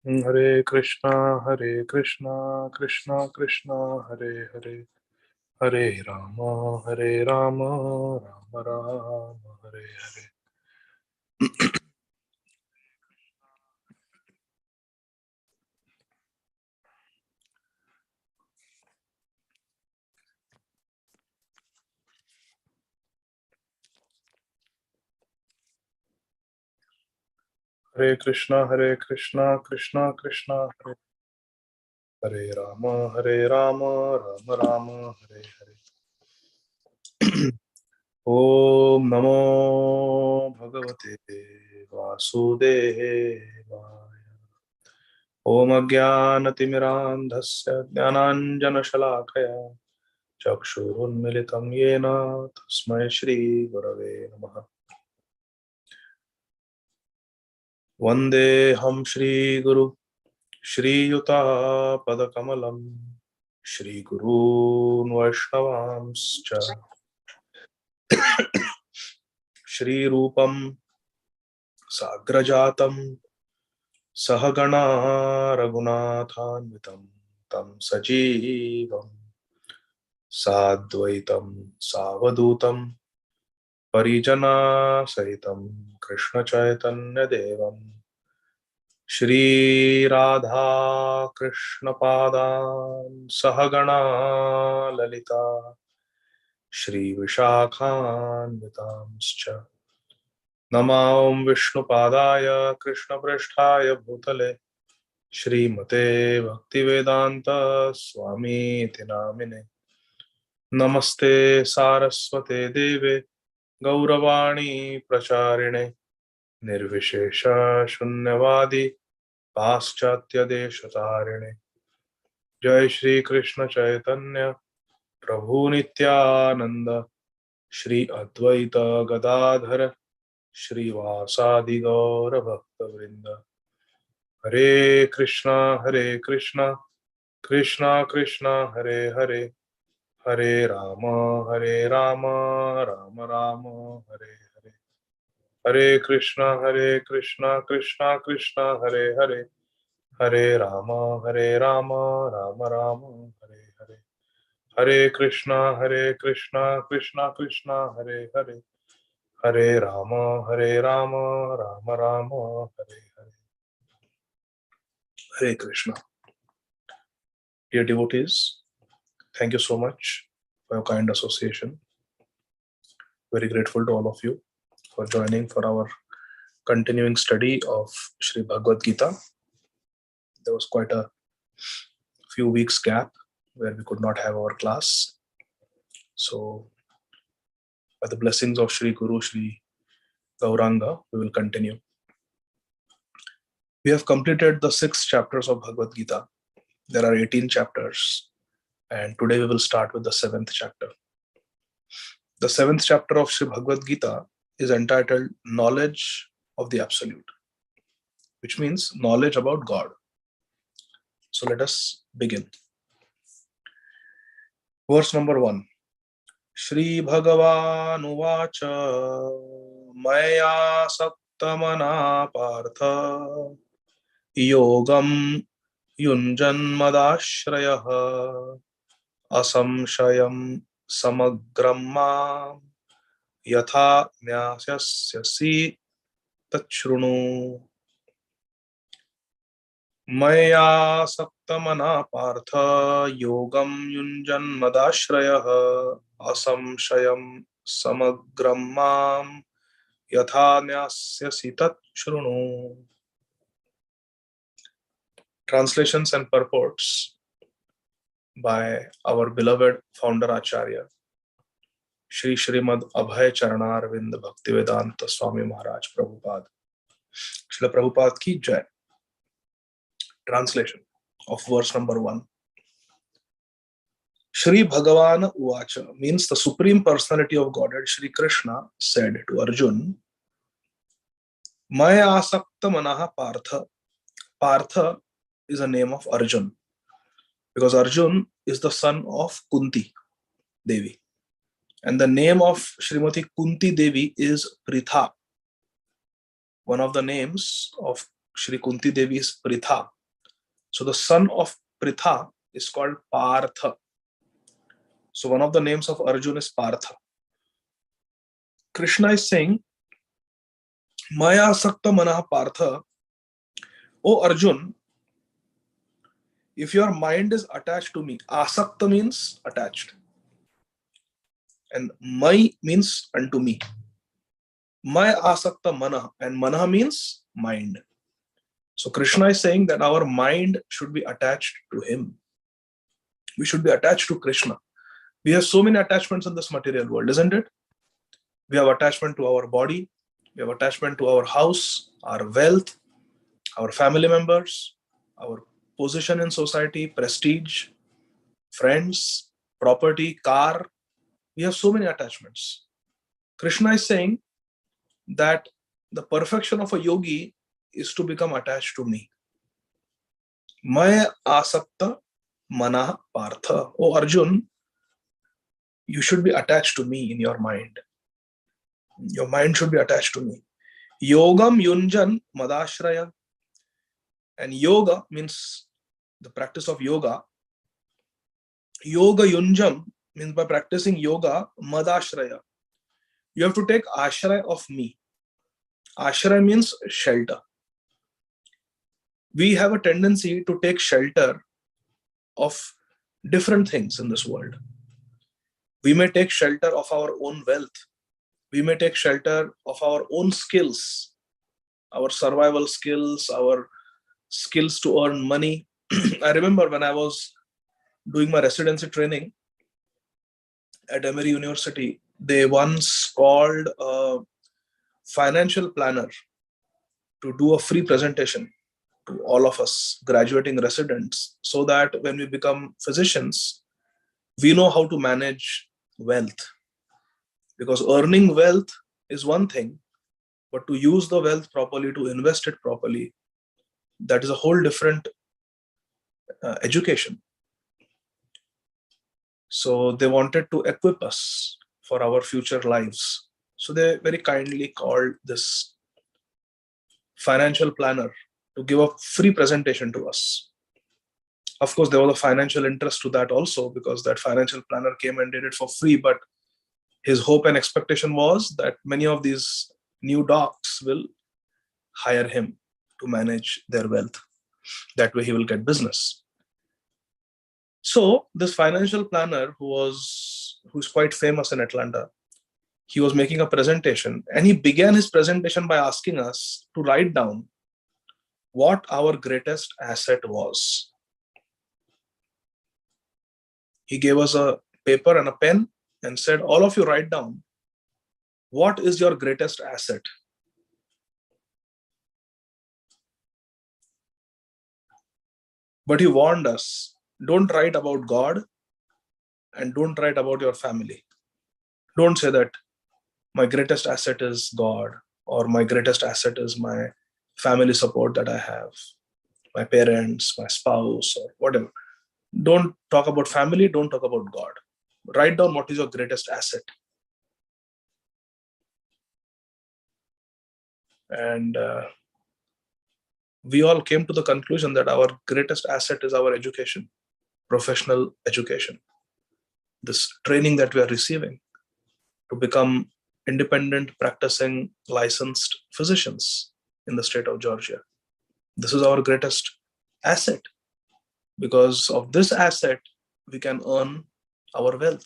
Hare Krishna, Krishna Krishna, Hare Hare, Hare Rama, Rama Rama, Hare Hare. Hare Krishna, Krishna Krishna, Hare Hare Rama, Rama Rama, Hare Hare. Om Namo Bhagavate Vasudevaya. Om Ajnanatimirandhasya Jnananjanashalakaya Chakshurunmilitam Yena Tasmai Shri Gurave Namaha. Vandeham Shri Guru Shri Yuta Padakamalam Shri Gurun Vaishnavamscha Shri Rupam Sagrajatam Sahagana Raghunathanvitam Tam Sajivam Sadvaitam Savadutam Parijana Sahitam Krishna Chaitanya Devam Shri Radha Krishna Padan Sahagana Lalita Shri Vishakhanvitamscha Namam Vishnu Padaya Krishna Prasthaya Bhutale Śrīmate Bhaktivedanta Swami Namine Namaste Saraswate Deve Gauravani Pracharine Nirvishesha Shunyavadi Paschatya Deshatarine Jai Shri Krishna Chaitanya Prabhu Nityananda Shri Advaita Gadādhara Shri Vasadi Gaura Bhakta Vrinda Hare Krishna, Krishna Krishna, Hare Hare, Hare Rama, Rama Rama, Hare Hare. Hare Krishna, Krishna Krishna, Hare Hare, Hare Rama, Rama Rama, Hare Hare. Hare Krishna, Krishna Krishna, Hare Hare, Hare Rama, Rama Rama, Hare Hare. Hare Krishna. Dear devotees, thank you so much for your kind association. Very grateful to all of you for joining for our continuing study of Sri Bhagavad Gita. There was quite a few weeks gap where we could not have our class. So, by the blessings of Sri Guru, Sri Gauranga, we will continue. We have completed the 6 chapters of Bhagavad Gita. There are 18 chapters, and today we will start with the 7th chapter. The 7th chapter of Sri Bhagavad Gita is entitled Knowledge of the Absolute, which means knowledge about God. So let us begin. Verse number 1. Shri Bhagavan Uvacha Maya Saktamana Partha Yogam Yunjanmadashrayah Asamshayam Samagram Yatha Nyasyasya Tachrunu Maya Saktamana Partha Yogam Yunjanmadashrayah Asamshayam Samagram Yatha Nyasyasya Tachrunu. Translations and purports by our beloved founder Acharya Shri Śrīmad Abhay Charanarvind Bhaktivedanta Swami Maharaj Prabhupada. Srila Prabhupada ki Jai. Translation of verse number 1. Shri Bhagavan Uvacha means the Supreme Personality of Godhead, Shri Krishna, said to Arjun, Maya Asakta Manaha Partha. Partha is a name of Arjun, because Arjun is the son of Kunti Devi. And the name of Srimati Kunti Devi is Pritha. One of the names of Shri Kunti Devi is Pritha. So the son of Pritha is called Partha. So one of the names of Arjuna is Partha. Krishna is saying, Maya Sakta Manah Partha. O Arjun, if your mind is attached to me, Asakta means attached. And Mai means unto me. Maya Asakta Manah. And Manah means mind. So Krishna is saying that our mind should be attached to him. We should be attached to Krishna. We have so many attachments in this material world, isn't it? We have attachment to our body. We have attachment to our house, our wealth, our family members, our position in society, prestige, friends, property, car. We have so many attachments. Krishna is saying that the perfection of a yogi is to become attached to me. Maya asakta manah partha. O Arjun, you should be attached to me in your mind. Your mind should be attached to me. Yogam yunjan madashraya. And yoga means the practice of yoga. Yoga yunjam means by practicing yoga, madashraya. You have to take ashraya of me. Ashraya means shelter. We have a tendency to take shelter of different things in this world. We may take shelter of our own wealth. We may take shelter of our own skills, our survival skills, our skills to earn money. I remember when I was doing my residency training at Emory University, they once called a financial planner to do a free presentation to all of us graduating residents, so that when we become physicians, we know how to manage wealth. Because earning wealth is one thing, but to use the wealth properly, to invest it properly, that is a whole different education. So they wanted to equip us for our future lives. So they very kindly called this financial planner to give a free presentation to us. Of course, there was a financial interest to that also, because that financial planner came and did it for free. But his hope and expectation was that many of these new docs will hire him to manage their wealth. That way he will get business. So this financial planner, who's quite famous in Atlanta, he was making a presentation, and he began his presentation by asking us to write down what our greatest asset was. He gave us a paper and a pen and said, all of you write down, what is your greatest asset? But he warned us, don't write about God and don't write about your family. Don't say that my greatest asset is God, or my greatest asset is my family support that I have, my parents, my spouse, or whatever. Don't talk about family, don't talk about God. Write down what is your greatest asset. And we all came to the conclusion that our greatest asset is our education, professional education, this training that we are receiving to become independent, practicing, licensed physicians in the state of Georgia. This is our greatest asset. Because of this asset, we can earn our wealth.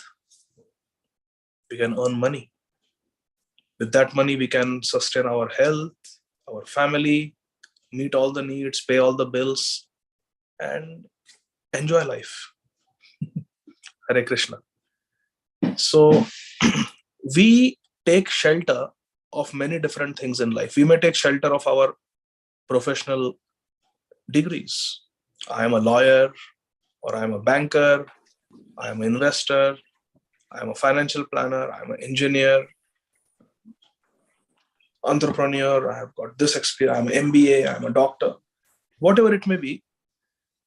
We can earn money. With that money, we can sustain our health, our family, meet all the needs, pay all the bills, and enjoy life. Hare Krishna. So we take shelter of many different things in life. We may take shelter of our professional degrees. I am a lawyer, or I am a banker, I am an investor, I am a financial planner, I am an engineer, entrepreneur, I have got this experience, I am an MBA, I am a doctor, whatever it may be.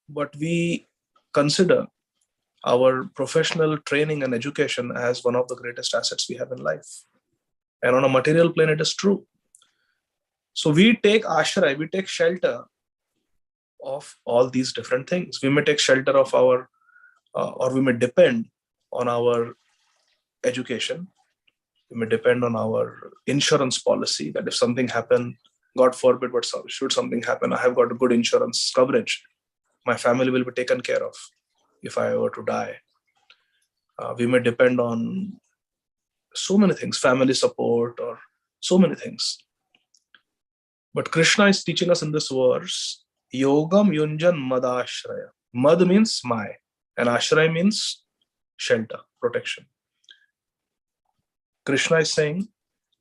But we consider our professional training and education as one of the greatest assets we have in life. And on a material plane, it is true. So we take ashray, we take shelter of all these different things. We may take shelter of our, or we may depend on our education. We may depend on our insurance policy, that if something happen, God forbid, but should something happen, I have got a good insurance coverage. My family will be taken care of if I were to die. We may depend on so many things, family support, or so many things. But Krishna is teaching us in this verse, Yogam Yunjan Madashraya. Mad means my, and Ashraya means shelter, protection. Krishna is saying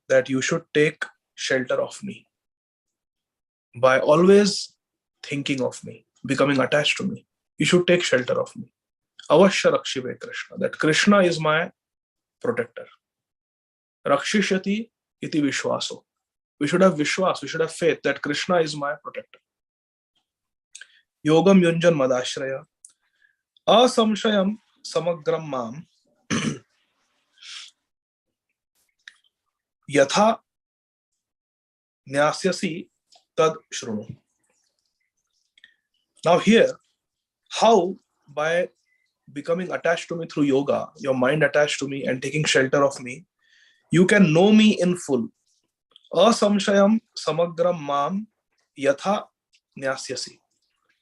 that you should take shelter of me by always thinking of me, becoming attached to me. You should take shelter of me. Avashya Rakshive Krishna, that Krishna is my protector. Rakshishati iti Vishwaso. We should have Vishwas, we should have faith that Krishna is my protector. Yogam Yunjan Madashraya. Asamshayam Samagram Mam. Yatha Nyasyasi Tad Shrunu. Now here, how by becoming attached to me through yoga, your mind attached to me and taking shelter of me, you can know me in full. Asamshayam samagram mam yatha nyasyasi.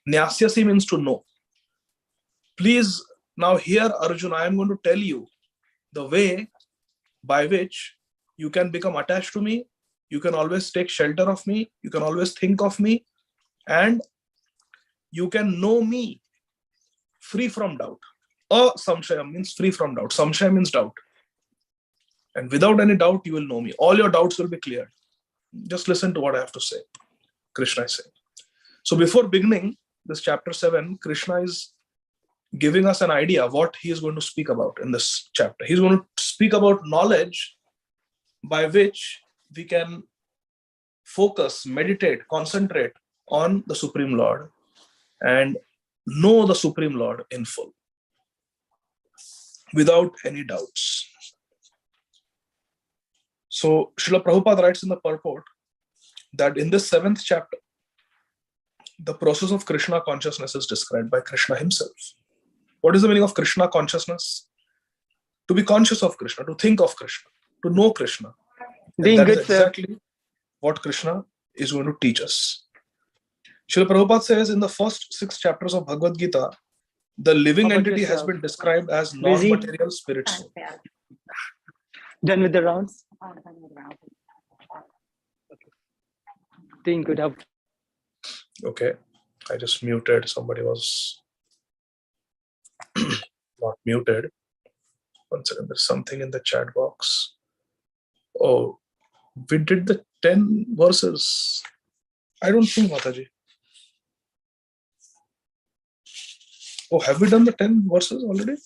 Nyasyasi means to know. Please, now here Arjuna, I am going to tell you the way by which you can become attached to me, you can always take shelter of me, you can always think of me, and you can know me free from doubt. Samshayam means free from doubt. Samshaya means doubt. And without any doubt, you will know me. All your doubts will be cleared. Just listen to what I have to say. Krishna is saying. So before beginning this chapter 7, Krishna is giving us an idea of what he is going to speak about in this chapter. He's going to speak about knowledge by which we can focus, meditate, concentrate on the Supreme Lord and know the Supreme Lord in full, without any doubts. So Srila Prabhupada writes in the purport that in this 7th chapter, the process of Krishna consciousness is described by Krishna himself. What is the meaning of Krishna consciousness? To be conscious of Krishna, to think of Krishna, to know Krishna. And that is exactly what Krishna is going to teach us. Srila Prabhupada says in the first 6 chapters of Bhagavad Gītā, the living entity has been described as non-material spirit soul. Done with the rounds? Think good up. Okay, I just muted. Somebody was not muted. One second, there's something in the chat box. Oh, we did the 10 verses. I don't think, Mataji. Oh, have we done the 10 verses already?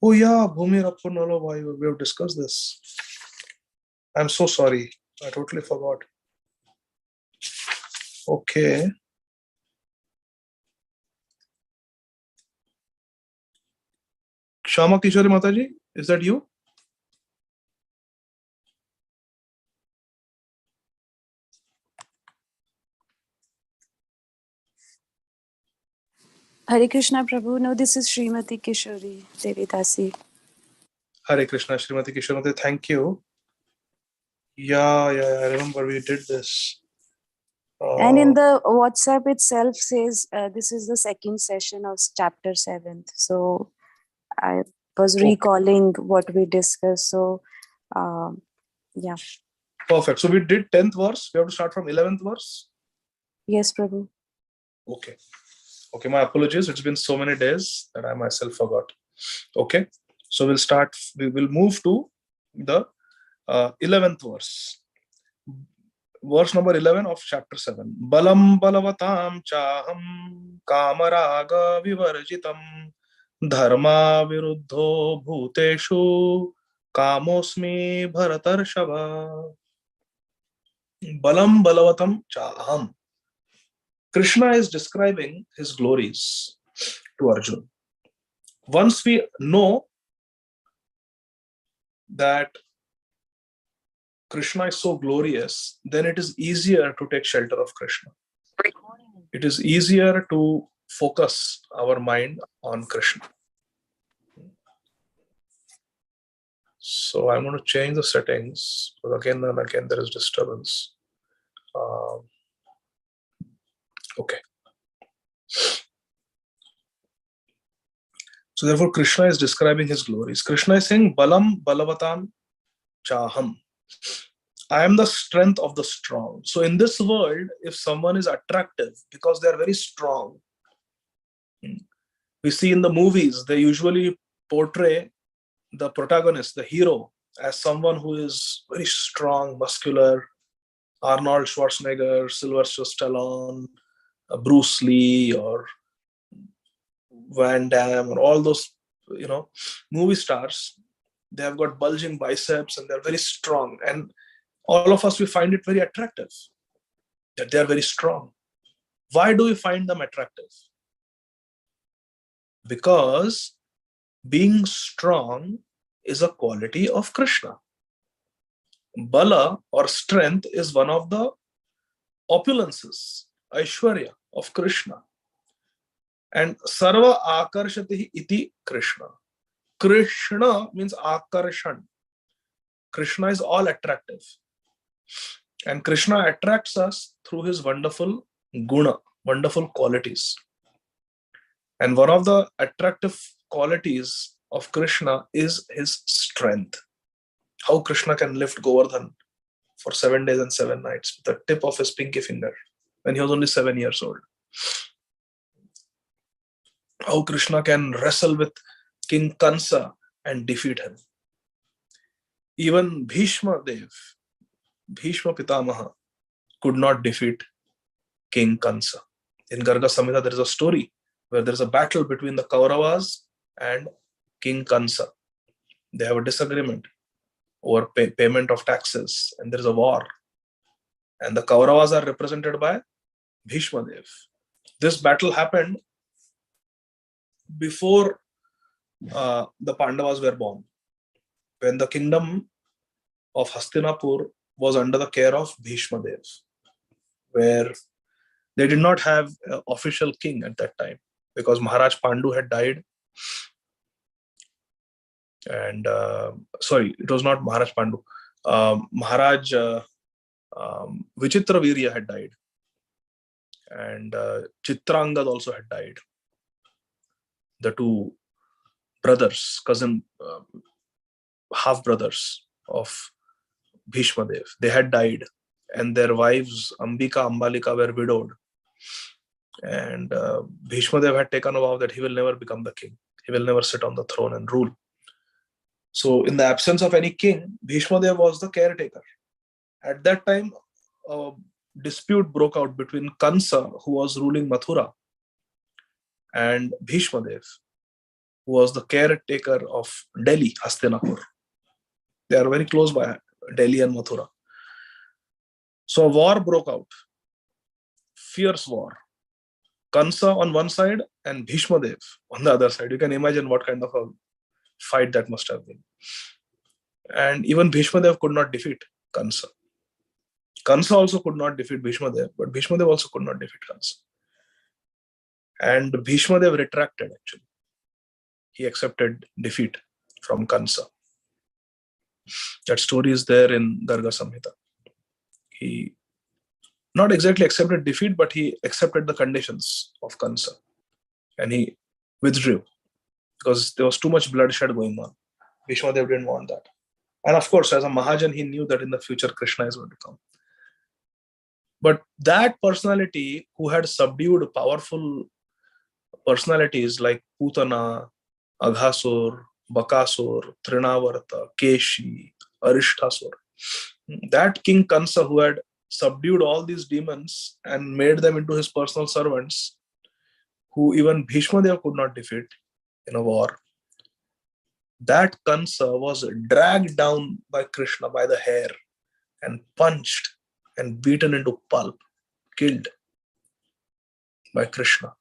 Oh yeah, Bhumi Rappunalo Bhai, we have discussed this. I'm so sorry. I totally forgot. Okay. Shama Kishori Mataji, is that you? Hare Krishna Prabhu. No, this is Śrīmati Kishori Devi Dasi. Hare Krishna, Śrīmati Kishori, thank you. Yeah, I remember we did this. And in the WhatsApp itself says this is the 2nd session of chapter 7. So I was recalling what we discussed. So yeah. Perfect. So we did 10th verse. We have to start from 11th verse. Yes, Prabhu. Okay. Okay, my apologies. It's been so many days that I myself forgot. Okay. So we'll start. We will move to the 11th verse. Verse number 11 of chapter 7. Balam balavatam chaham kamaraga vivarjitam dharma viruddho bhuteshu kamosmi bharatarshava. Balam balavatam chaham. Krishna is describing his glories to Arjuna. Once we know that Krishna is so glorious, then it is easier to take shelter of Krishna. It is easier to focus our mind on Krishna. So I'm going to change the settings, but again and again there is disturbance. Okay. So therefore Krishna is describing his glories. Krishna is saying, Balam Balavatam Chaham. I am the strength of the strong. So in this world, if someone is attractive because they are very strong, we see in the movies, they usually portray the protagonist, the hero, as someone who is very strong, muscular. Arnold Schwarzenegger, Sylvester Stallone, Bruce Lee, or Van Damme, or all those, movie stars. They have got bulging biceps and they're very strong. And all of us, we find it very attractive that they are very strong. Why do we find them attractive? Because being strong is a quality of Krishna. Bala or strength is one of the opulences, Aishwarya of Krishna. And Sarva Akarshati iti Krishna. Krishna means Akarshan. Krishna is all attractive. And Krishna attracts us through his wonderful guna, wonderful qualities. And one of the attractive qualities of Krishna is his strength. How Krishna can lift Govardhan for 7 days and 7 nights with the tip of his pinky finger when he was only 7 years old. How Krishna can wrestle with King Kansa and defeat him. Even Bhishma Pitamaha could not defeat King Kansa. In Garga Samhita, there is a story where there is a battle between the Kauravas and King Kansa. They have a disagreement over payment of taxes, and there is a war. And the Kauravas are represented by Bhishma Dev. This battle happened before the Pandavas were born, when the kingdom of Hastinapur was under the care of Bhishma Dev, where they did not have an official king at that time because Maharaj Pandu had died. And sorry, it was not Maharaj Pandu. Maharaj Vichitravirya had died. And Chitrangad also had died. The two brothers, cousin, half brothers of Bhishma Dev, they had died, and their wives Ambika, Ambalika were widowed. And Bhishma Dev had taken a vow that he will never become the king. He will never sit on the throne and rule. So in the absence of any king, Bhishma Dev was the caretaker. At that time, a dispute broke out between Kansa, who was ruling Mathura, and Bhishma Dev, who was the caretaker of Delhi, Hastinapur. They are very close by, Delhi and Mathura. So a war broke out. Fierce war. Kansa on one side and Bhishma Dev on the other side. You can imagine what kind of a fight that must have been. And even Bhishma Dev could not defeat Kansa. Kansa also could not defeat Bhishma Dev, but Bhishma Dev also could not defeat Kansa. And Bhishma Dev retracted actually. He accepted defeat from Kansa. That story is there in Garga Samhita. He not exactly accepted defeat, but he accepted the conditions of Kansa. And he withdrew because there was too much bloodshed going on. Bhishma Dev didn't want that. And of course, as a Mahajan, he knew that in the future Krishna is going to come. But that personality who had subdued powerful personalities like Putana, Aghasur, Bakasur, Trinavarta, Keshi, Arishtasur, that King Kansa who had subdued all these demons and made them into his personal servants, who even Bhishma Dev could not defeat in a war, that Kansa was dragged down by Krishna by the hair and punched and beaten into pulp, killed by Krishna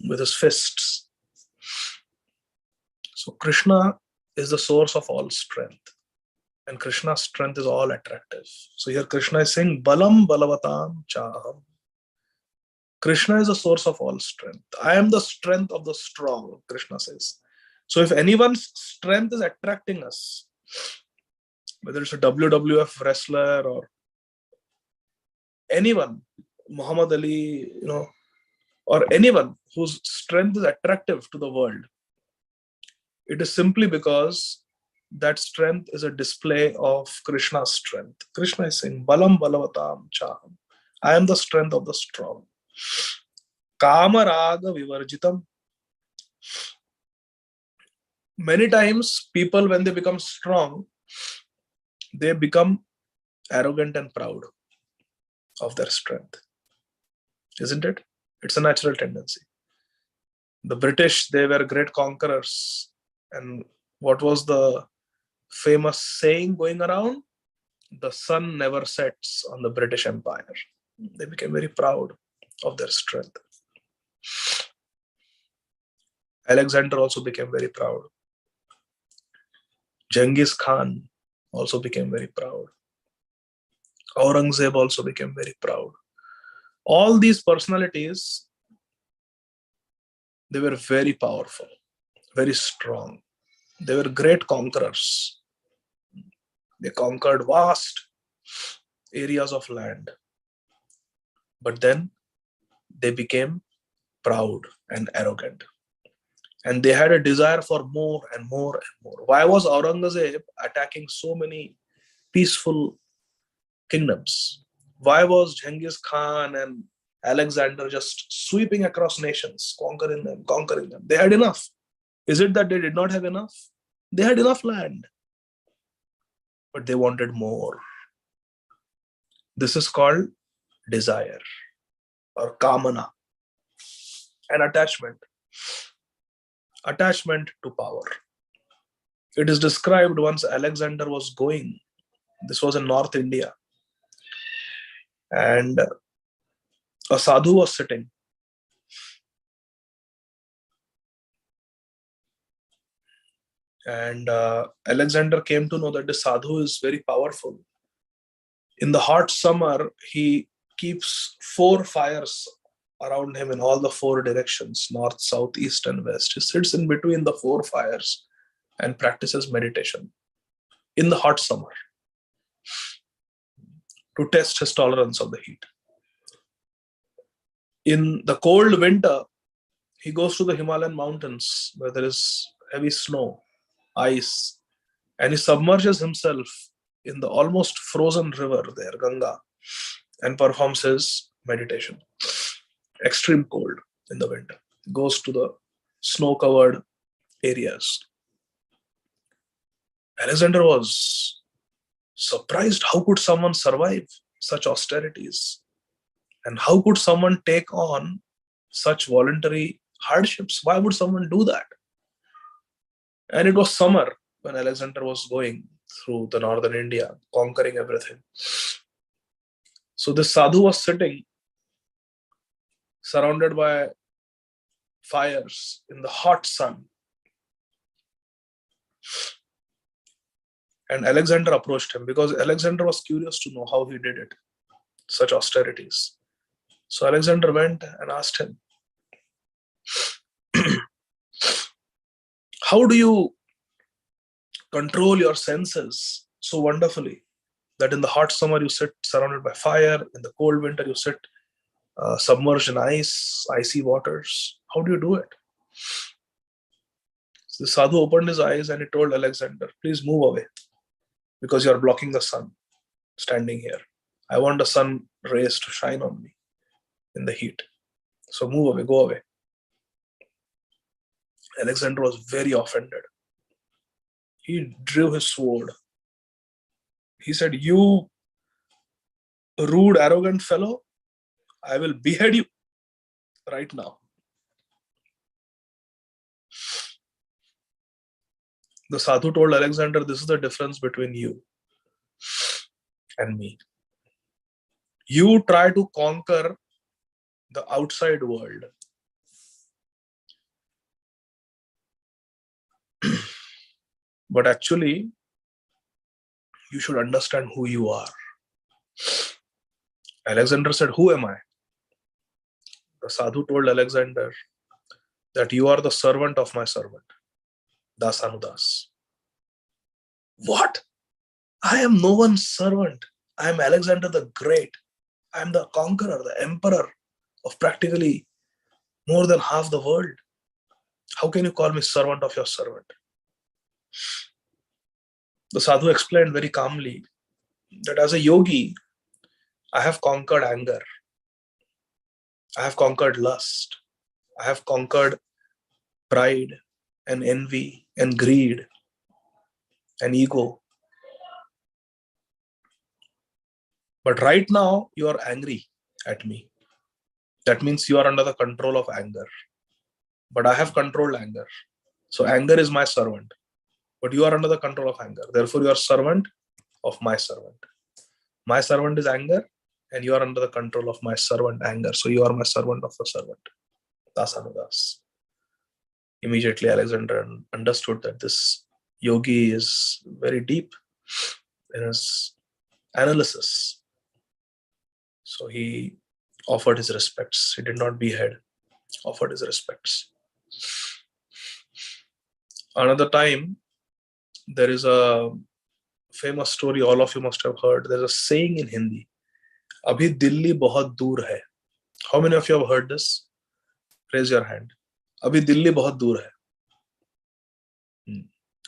with his fists. So Krishna is the source of all strength. And Krishna's strength is all attractive. So here Krishna is saying, Balam Balavatam Chaham. Krishna is the source of all strength. I am the strength of the strong, Krishna says. So if anyone's strength is attracting us, whether it's a WWF wrestler or anyone, Muhammad Ali, or anyone whose strength is attractive to the world, it is simply because that strength is a display of Krishna's strength. Krishna is saying, Balam Balavatam Chaham. I am the strength of the strong. Kama Raga Vivarjitam. Many times, people, when they become strong, they become arrogant and proud of their strength. Isn't it? It's a natural tendency. The British, they were great conquerors. And what was the famous saying going around? The sun never sets on the British Empire. They became very proud of their strength. Alexander also became very proud. Genghis Khan also became very proud. Aurangzeb also became very proud. All these personalities, they were very powerful, very strong. They were great conquerors. They conquered vast areas of land. But then they became proud and arrogant. And they had a desire for more and more and more. Why was Aurangzeb attacking so many peaceful kingdoms? Why was Genghis Khan and Alexander just sweeping across nations, conquering them? They had enough. Is it that they did not have enough? They had enough land. But they wanted more. This is called desire or kamana, an attachment. Attachment to power. It is described once Alexander was going. This was in North India. And a sadhu was sitting. And Alexander came to know that the sadhu is very powerful. In the hot summer, he keeps 4 fires around him in all the 4 directions, north, south, east, and west. He sits in between the 4 fires and practices meditation in the hot summer to test his tolerance of the heat. In the cold winter, he goes to the Himalayan mountains where there is heavy snow, ice, and he submerges himself in the almost frozen river there, Ganga, and performs his meditation. Extreme cold in the winter. He goes to the snow-covered areas. Alexander was surprised. How could someone survive such austerities? And how could someone take on such voluntary hardships? Why would someone do that? And it was summer when Alexander was going through the northern India, conquering everything. So this sadhu was sitting surrounded by fires in the hot sun. And Alexander approached him because Alexander was curious to know how he did it, such austerities. So Alexander went and asked him, how do you control your senses so wonderfully that in the hot summer you sit surrounded by fire, in the cold winter you sit submerged in icy waters? How do you do it? So the sadhu opened his eyes and he told Alexander, please move away because you are blocking the sun standing here. I want the sun rays to shine on me in the heat. So move away, go away. Alexander was very offended. He drew his sword. He said, you rude, arrogant fellow, I will behead you right now. The sadhu told Alexander, this is the difference between you and me. You try to conquer the outside world. But actually, you should understand who you are. Alexander said, who am I? The sadhu told Alexander that you are the servant of my servant, Dasanudas. What? I am no one's servant. I am Alexander the Great. I am the conqueror, the emperor of practically more than half the world. How can you call me servant of your servant? The sadhu explained very calmly that as a yogi, I have conquered anger. I have conquered lust. I have conquered pride and envy and greed and ego. But right now, you are angry at me. That means you are under the control of anger. But I have controlled anger. So anger is my servant. But you are under the control of anger. Therefore, you are servant of my servant. My servant is anger, and you are under the control of my servant anger. So you are my servant of the servant. Dasanudas. Immediately, Alexander understood that this yogi is very deep in his analysis. So he offered his respects. He did not behead, offered his respects. Another time, there is a famous story all of you must have heard. There's a saying in Hindi, Abhi Dilli bahut dur hai. How many of you have heard this? Raise your hand. Abhi Dilli bahut dur hai.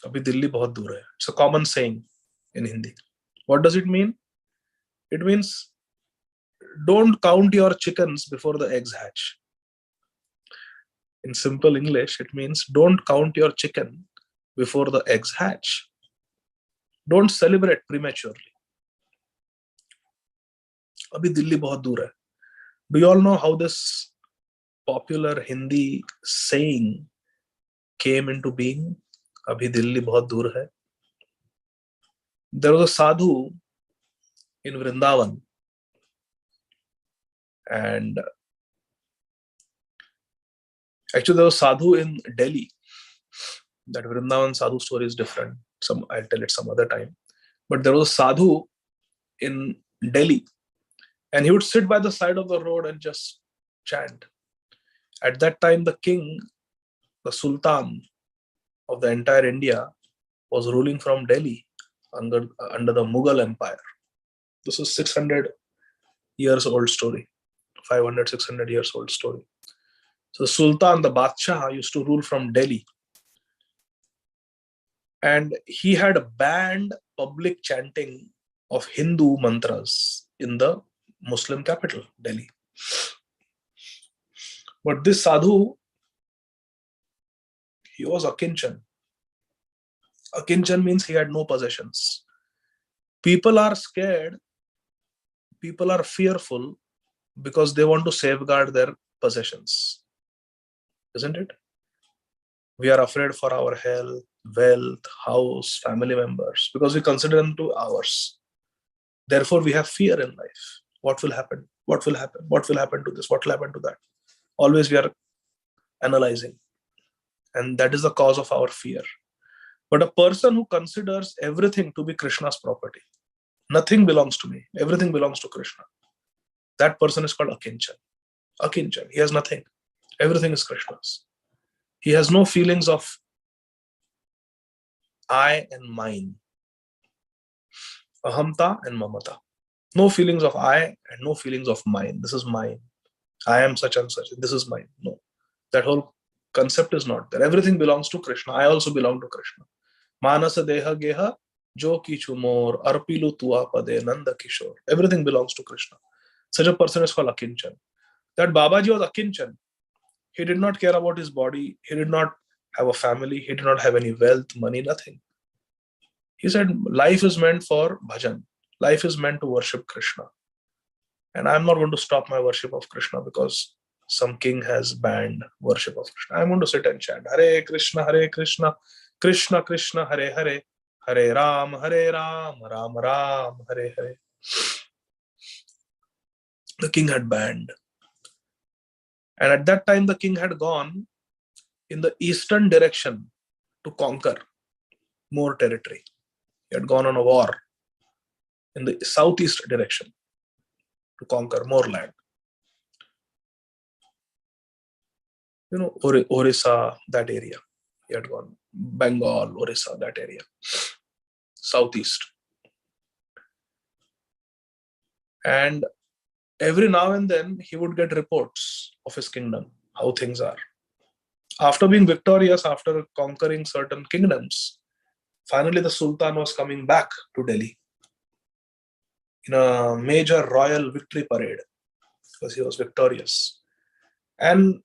Abhi Dilli bahut dur hai. It's a common saying in Hindi. What does it mean? It means don't count your chickens before the eggs hatch. In simple English, it means don't count your chicken before the eggs hatch. Don't celebrate prematurely. Abhi Dilli bahut dur hai. Do you all know how this popular Hindi saying came into being? Abhi Dilli bahut dur hai. There was a sadhu in Vrindavan, and actually there was a sadhu in Delhi. That Vrindavan sadhu story is different. I'll tell it some other time. But there was a sadhu in Delhi, and he would sit by the side of the road and just chant. At that time, the king, the sultan of the entire India, was ruling from Delhi under the Mughal Empire. This is 600 years old story, 500, 600 years old story. So the sultan, the Badshah, used to rule from Delhi. And he had banned public chanting of Hindu mantras in the Muslim capital, Delhi. But this sadhu, he was akinchan. Akinchan means he had no possessions. People are scared, people are fearful because they want to safeguard their possessions. Isn't it? We are afraid for our health, wealth, house, family members, because we consider them to ours. Therefore, we have fear in life. What will happen? What will happen? What will happen to this? What will happen to that? Always we are analyzing. And that is the cause of our fear. But a person who considers everything to be Krishna's property, nothing belongs to me, everything belongs to Krishna, that person is called akinchan. Akinchan, he has nothing. Everything is Krishna's. He has no feelings of I and mine, ahamta and mamata. No feelings of I and no feelings of mine. This is mine. I am such and such. This is mine. No. That whole concept is not there. Everything belongs to Krishna. I also belong to Krishna. Manasa deha geha jo kichu mor arpilu tua pade nanda kishore. Everything belongs to Krishna. Such a person is called akinchan. That Babaji was akinchan. He did not care about his body. He did not have a family. He did not have any wealth, money, nothing. He said, life is meant for bhajan. Life is meant to worship Krishna. And I'm not going to stop my worship of Krishna because some king has banned worship of Krishna. I'm going to sit and chant, Hare Krishna, Krishna Krishna, Hare Hare, Hare Ram, Ram Ram, Hare Hare. The king had banned. And at that time, the king had gone in the eastern direction to conquer more territory. He had gone on a war. in the southeast direction to conquer more land. Orissa, that area. He had gone. Bengal, Orissa, that area. Southeast. And every now and then he would get reports of his kingdom, how things are. After being victorious, after conquering certain kingdoms, finally the Sultan was coming back to Delhi in a major royal victory parade because he was victorious. And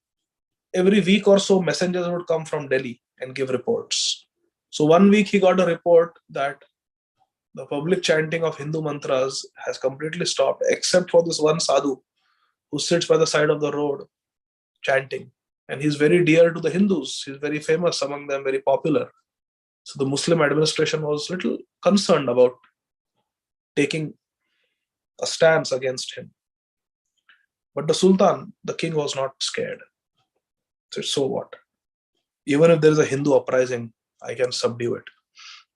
every week or so, messengers would come from Delhi and give reports. So one week he got a report that the public chanting of Hindu mantras has completely stopped, except for this one sadhu who sits by the side of the road chanting. And he's very dear to the Hindus. He's very famous among them, very popular. So the Muslim administration was a little concerned about taking a stance against him. But the Sultan, the king, was not scared. So what? Even if there is a Hindu uprising, I can subdue it.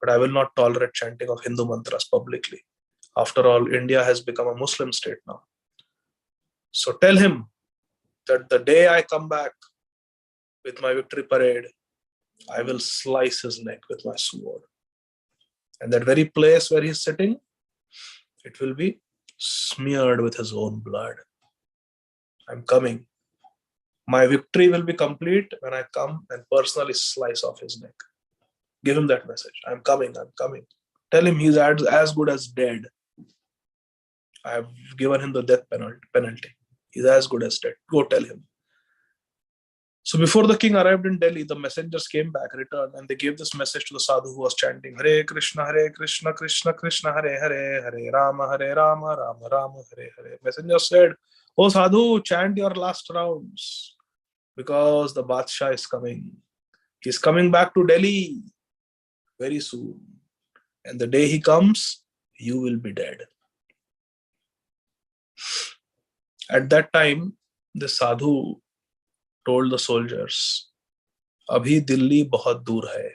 But I will not tolerate chanting of Hindu mantras publicly. After all, India has become a Muslim state now. So tell him that the day I come back with my victory parade, I will slice his neck with my sword. And that very place where he's sitting, it will be smeared with his own blood. I'm coming. My victory will be complete when I come and personally slice off his neck. Give him that message. I'm coming. I'm coming. Tell him he's as good as dead. I have given him the death penalty. He's as good as dead. Go tell him. So before the king arrived in Delhi, the messengers came back, returned, and they gave this message to the sadhu who was chanting, Hare Krishna, Krishna Krishna, Hare Hare, Hare Rama, Rama Rama, Hare Hare. Messenger said, Oh sadhu, chant your last rounds because the Badshah is coming. He's coming back to Delhi very soon. And the day he comes, you will be dead. At that time, the sadhu told the soldiers, Abhi Delhi bahut dur hai.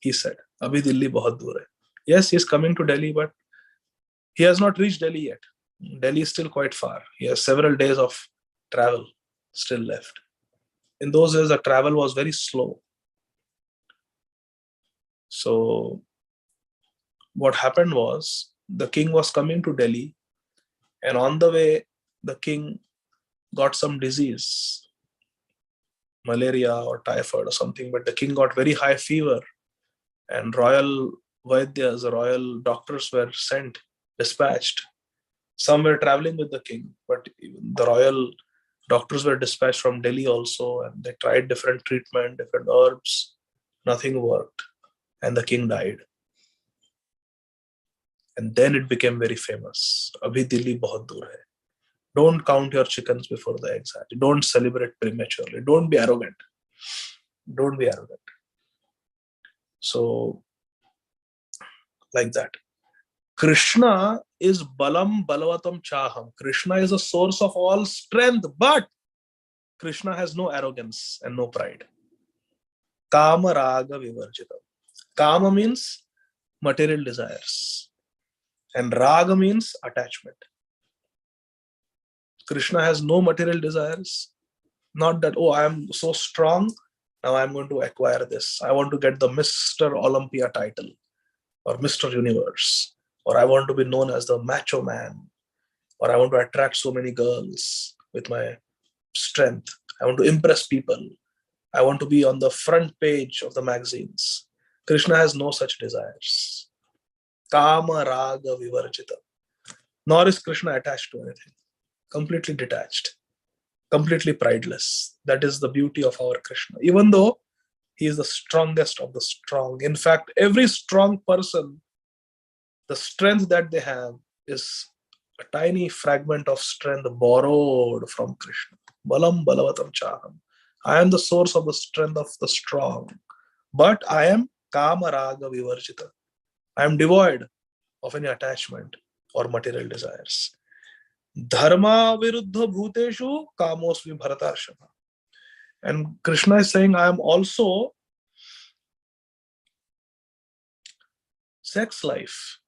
He said, Abhi Delhi bahut dur hai. Yes, he is coming to Delhi, but he has not reached Delhi yet. Delhi is still quite far. He has several days of travel still left. In those days, the travel was very slow. So what happened was, the king was coming to Delhi, and on the way, the king got some disease, malaria or typhoid or something, but the king got very high fever, and royal vaidyas, royal doctors were dispatched. Some were traveling with the king, but the royal doctors were dispatched from Delhi also, and they tried different treatment, different herbs. Nothing worked, and the king died. And then it became very famous. Abhi Delhi bahut dur hai. Don't count your chickens before the eggs hatch. Don't celebrate prematurely. Don't be arrogant. Don't be arrogant. So, like that. Krishna is balam balavatam chaham. Krishna is a source of all strength, but Krishna has no arrogance and no pride. Kama raga vivarjitam. Kama means material desires, and raga means attachment. Krishna has no material desires. Not that, oh, I am so strong, now I'm going to acquire this. I want to get the Mr. Olympia title or Mr. Universe, or I want to be known as the macho man, or I want to attract so many girls with my strength. I want to impress people. I want to be on the front page of the magazines. Krishna has no such desires. Kama raga vivarjita. Nor is Krishna attached to anything. Completely detached. Completely prideless. That is the beauty of our Krishna. Even though he is the strongest of the strong. In fact, every strong person, the strength that they have is a tiny fragment of strength borrowed from Krishna. Balam balavatam chaham. I am the source of the strength of the strong. But I am kama raga vivarjita. I am devoid of any attachment or material desires. Dharma viruddha bhuteshu kamosmi bharatarshana. And Krishna is saying, I am also sex life.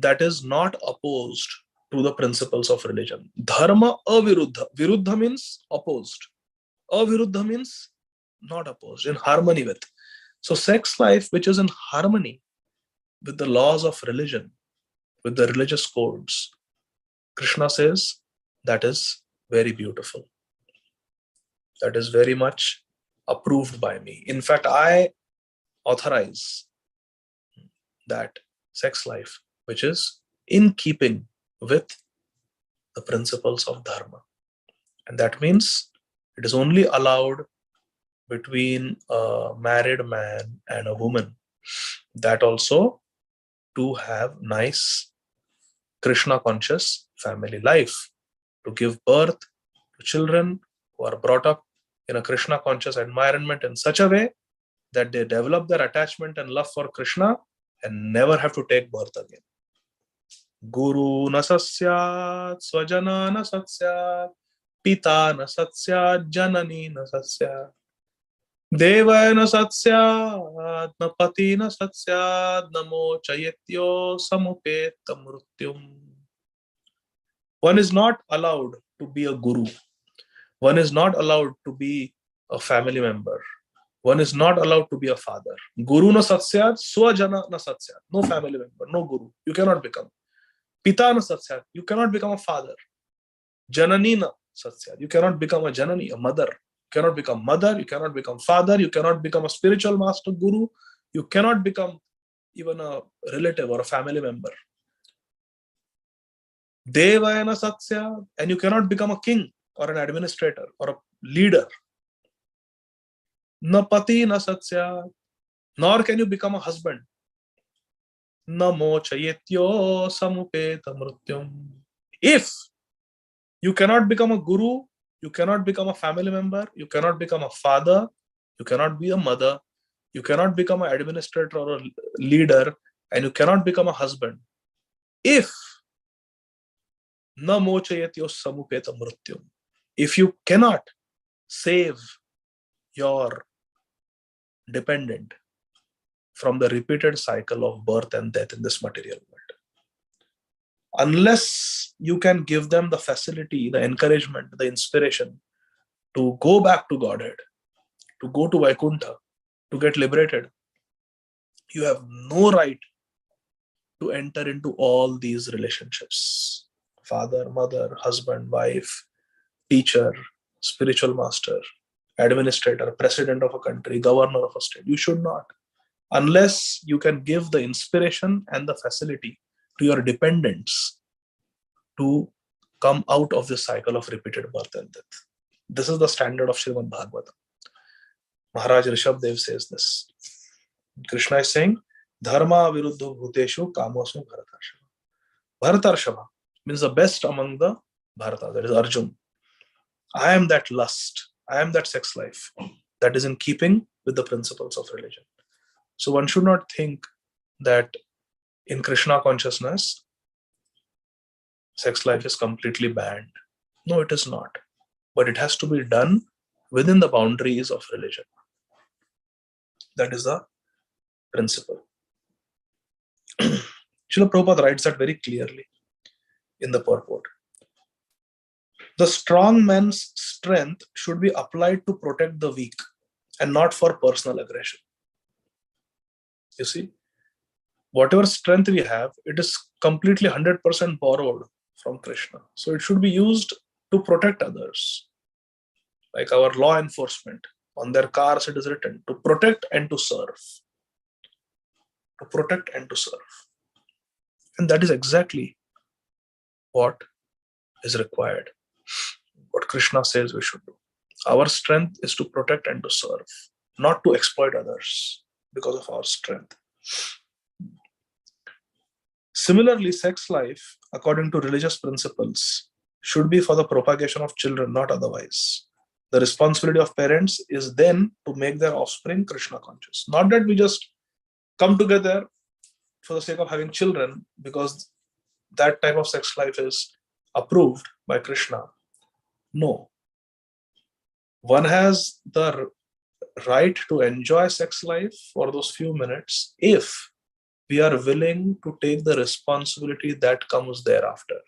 that is not opposed to the principles of religion. Dharma aviruddha. Viruddha means opposed. Aviruddha means not opposed, in harmony with. So sex life which is in harmony with the laws of religion, with the religious codes, Krishna says that is very beautiful. That is very much approved by me. In fact, I authorize that sex life which is in keeping with the principles of dharma. And that means it is only allowed between a married man and a woman. That also to have nice Krishna conscious family life, to give birth to children who are brought up in a Krishna conscious environment in such a way that they develop their attachment and love for Krishna and never have to take birth again. Guru na sasyat, swajana na sasyat, pita na sasyat, janani na sasyat, devaya na sasyat, na pati na sasyat, namo chayetyo samupeta mrutyum. One is not allowed to be a guru. One is not allowed to be a family member. One is not allowed to be a father. Guru na satyat, swajana na satyat. No family member, no guru. You cannot become. Pita na satyat. You cannot become a father. Janani na satyat. You cannot become a janani, a mother. You cannot become mother. You cannot become father. You cannot become a spiritual master guru. You cannot become even a relative or a family member. Devayana satyat. And you cannot become a king or an administrator or a leader. Na pati na satya, nor can you become a husband. Namo chayetyo samupeta mrutyum. If you cannot become a guru, you cannot become a family member, you cannot become a father, you cannot be a mother, you cannot become an administrator or a leader, and you cannot become a husband. If namo chayetyo samupeta mrutyum, if you cannot save your dependent from the repeated cycle of birth and death in this material world, unless you can give them the facility, the encouragement, the inspiration to go back to Godhead, to go to Vaikuntha, to get liberated, you have no right to enter into all these relationships. Father, mother, husband, wife, teacher, spiritual master, administrator, president of a country, governor of a state. You should not. Unless you can give the inspiration and the facility to your dependents to come out of this cycle of repeated birth and death. This is the standard of Śrīmad Bhagavatam. Maharaj Rishabdev says this. Krishna is saying, Dharma viruddho bhuteshu kamosu bharatarshava. Bharatarshava means the best among the Bharata, that is Arjun. I am that lust. I am that sex life that is in keeping with the principles of religion. So one should not think that in Krishna consciousness, sex life is completely banned. No, it is not. But it has to be done within the boundaries of religion. That is the principle. Srila Prabhupada writes that very clearly in the purport. The strong man's strength should be applied to protect the weak and not for personal aggression. You see, whatever strength we have, it is completely 100% borrowed from Krishna. So it should be used to protect others. Like our law enforcement, on their cars it is written, to protect and to serve. To protect and to serve. And that is exactly what is required. What Krishna says we should do. Our strength is to protect and to serve, not to exploit others because of our strength. Similarly, sex life, according to religious principles, should be for the propagation of children, not otherwise. The responsibility of parents is then to make their offspring Krishna conscious. Not that we just come together for the sake of having children because that type of sex life is approved by Krishna. No. One has the right to enjoy sex life for those few minutes if we are willing to take the responsibility that comes thereafter.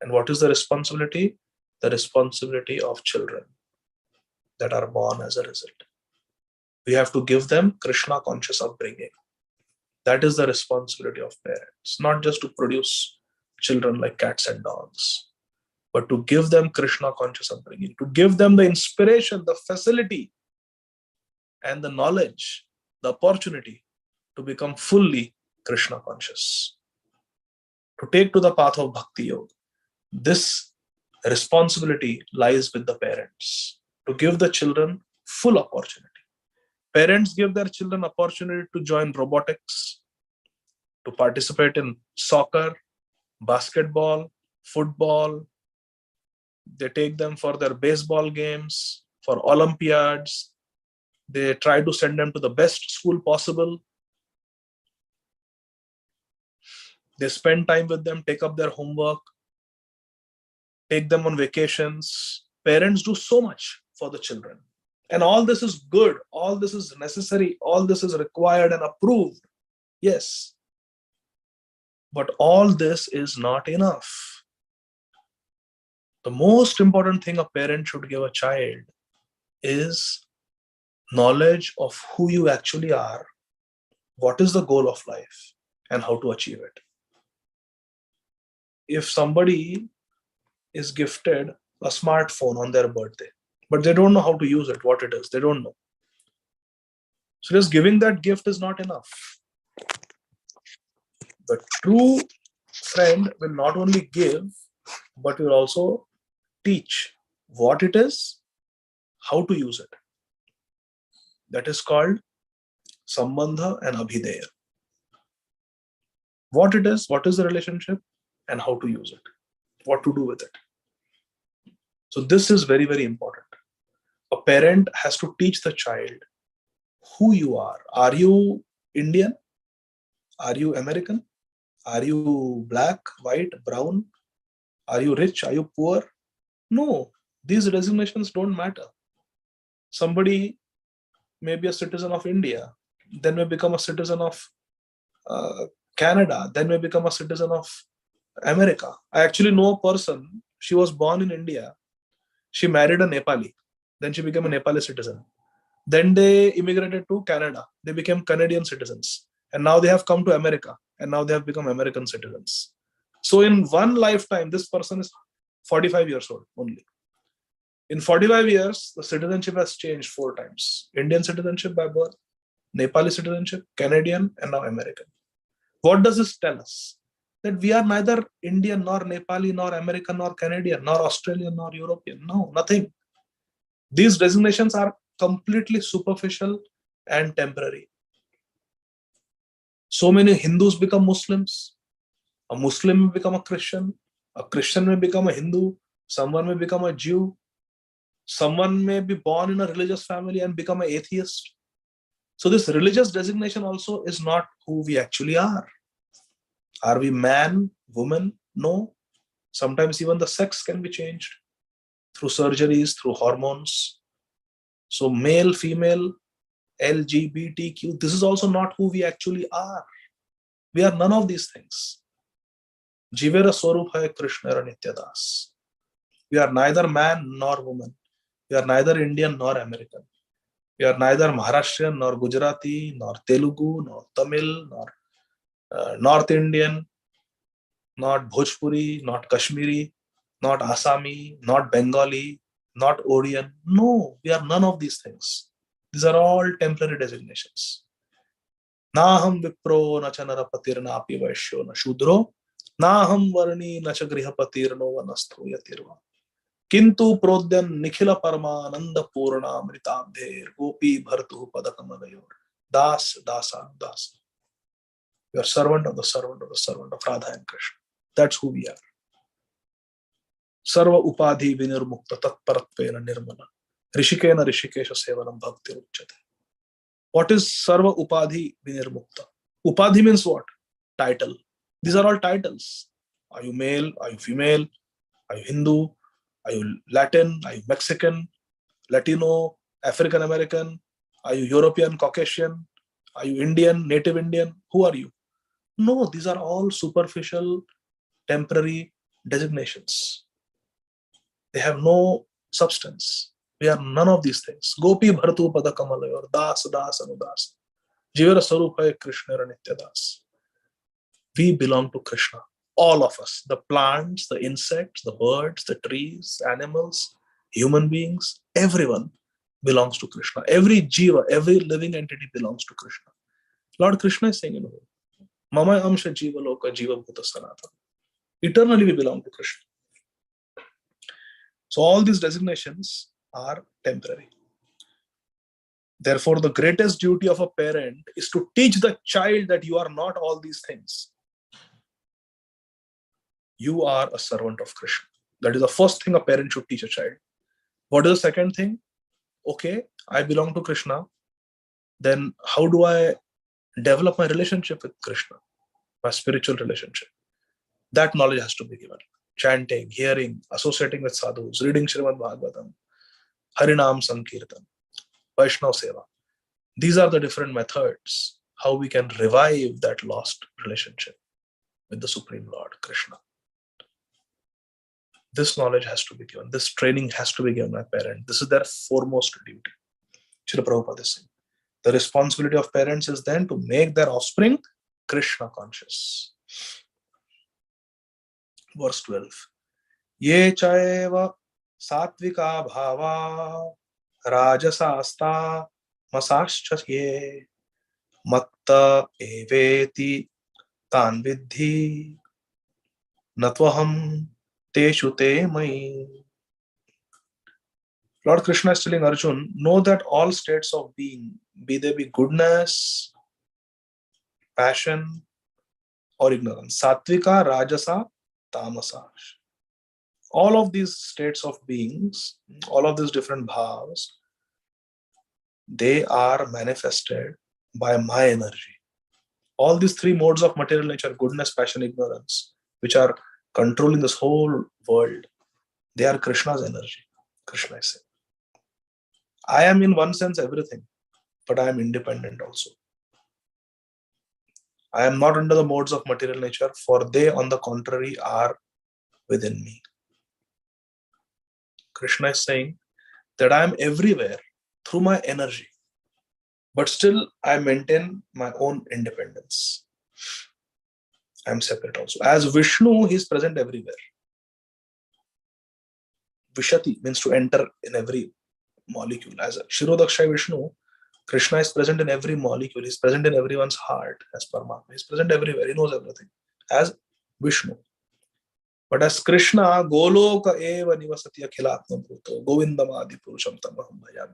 And what is the responsibility? The responsibility of children that are born as a result. We have to give them Krishna conscious upbringing. That is the responsibility of parents, not just to produce children like cats and dogs, but to give them Krishna conscious upbringing, to give them the inspiration, the facility, and the knowledge, the opportunity to become fully Krishna conscious, to take to the path of Bhakti Yoga. This responsibility lies with the parents, to give the children full opportunity. Parents give their children opportunity to join robotics, to participate in soccer, basketball, football. They take them for their baseball games, for Olympiads. They try to send them to the best school possible. They spend time with them, take up their homework, take them on vacations. Parents do so much for the children. And all this is good, all this is necessary, all this is required and approved. Yes. But all this is not enough. The most important thing a parent should give a child is knowledge of who you actually are, what is the goal of life, and how to achieve it. If somebody is gifted a smartphone on their birthday, but they don't know how to use it, what it is, they don't know. So just giving that gift is not enough. The true friend will not only give, but will also teach what it is, how to use it. That is called Sambandha and Abhideya. What it is, what is the relationship, and how to use it, what to do with it. So this is very, very important. A parent has to teach the child who you are. Are you Indian? Are you American? Are you black, white, brown? Are you rich? Are you poor? No, these designations don't matter. Somebody may be a citizen of India, then may become a citizen of Canada, then may become a citizen of America. I actually know a person, she was born in India, she married a Nepali, then she became a Nepali citizen. Then they immigrated to Canada, they became Canadian citizens, and now they have come to America, and now they have become American citizens. So in one lifetime, this person is 45 years old only. In 45 years, the citizenship has changed 4 times. Indian citizenship by birth, Nepali citizenship, Canadian, and now American. What does this tell us? That we are neither Indian, nor Nepali, nor American, nor Canadian, nor Australian, nor European. No, nothing. These designations are completely superficial and temporary. So many Hindus become Muslims. A Muslim may become a Christian may become a Hindu, someone may become a Jew, someone may be born in a religious family and become an atheist. So this religious designation also is not who we actually are. Are we man, woman? No. Sometimes even the sex can be changed through surgeries, through hormones. So male, female, LGBTQ, this is also not who we actually are. We are none of these things. Jivera Swarup hai Krishna Nityadas. We are neither man nor woman. We are neither Indian nor American. We are neither Maharashtrian nor Gujarati, nor Telugu, nor Tamil, nor North Indian, not Bhojpuri, not Kashmiri, not Assami, not Bengali, not Odian. No, we are none of these things. These are all temporary designations. Naham vipro na cha narapatir na api vaishyo na shudro, naham varni na cha grihapatir no vanastho yatirva. Kintu prodyan nikhila paramananda purna mritabdher gopi bhartu padakamayor. Das, dasa, dasa. We are servant of the servant of the servant of Radha and Krishna. That's who we are. Sarva upadhi vinirmukta tatparatvena nirmala. Rishikena rishikesha sevanam bhakti uchate. What is sarva upadhi vinirmukta? Upadhi means what? Title. These are all titles. Are you male? Are you female? Are you Hindu? Are you Latin? Are you Mexican? Latino? African American? Are you European? Caucasian? Are you Indian, native Indian? Who are you? No, these are all superficial, temporary designations. They have no substance. We are none of these things. Gopi bharatu pada kamalayor, das, das, anudas. Jivara sarupaya Krishna nitya das. We belong to Krishna. All of us. The plants, the insects, the birds, the trees, animals, human beings, everyone belongs to Krishna. Every jiva, every living entity belongs to Krishna. Lord Krishna is saying, Mama amsha jiva loka jiva bhuta sanatana. Eternally we belong to Krishna. So all these designations are temporary. Therefore, the greatest duty of a parent is to teach the child that you are not all these things. You are a servant of Krishna. That is the first thing a parent should teach a child. What is the second thing? Okay, I belong to Krishna. Then how do I develop my relationship with Krishna? My spiritual relationship. That knowledge has to be given. Chanting, hearing, associating with sadhus, reading Śrīmad Bhagavatam, Harinam Sankirtan, Vaishnav Seva. These are the different methods how we can revive that lost relationship with the Supreme Lord, Krishna. This knowledge has to be given. This training has to be given by parents. This is their foremost duty. Srila Prabhupada is saying. The responsibility of parents is then to make their offspring Krishna conscious. Verse 12. Ye chaeva satvika bhava rajasasta masascha ye matta eveti tan vidhi natvaham teshu te mai. Lord Krishna is telling Arjun, know that all states of being, be they be goodness, passion, or ignorance, sattvika, rajasa, tamasa, all of these states of beings, all of these different bhavas, they are manifested by my energy. All these three modes of material nature, goodness, passion, ignorance, which are controlling this whole world, they are Krishna's energy. Krishna is saying, I am in one sense everything, but I am independent also. I am not under the modes of material nature, for they, on the contrary, are within me. Krishna is saying that I am everywhere through my energy, but still I maintain my own independence. I am separate also. As Vishnu, he is present everywhere. Vishati means to enter in every molecule. As Kshirodakshay Vishnu, Krishna is present in every molecule. He is present in everyone's heart as Paramatma. He is present everywhere. He knows everything as Vishnu. But as Krishna, Goloka eva nivasati akhilatma bhuto govindam adi purusham tamaham bhajami.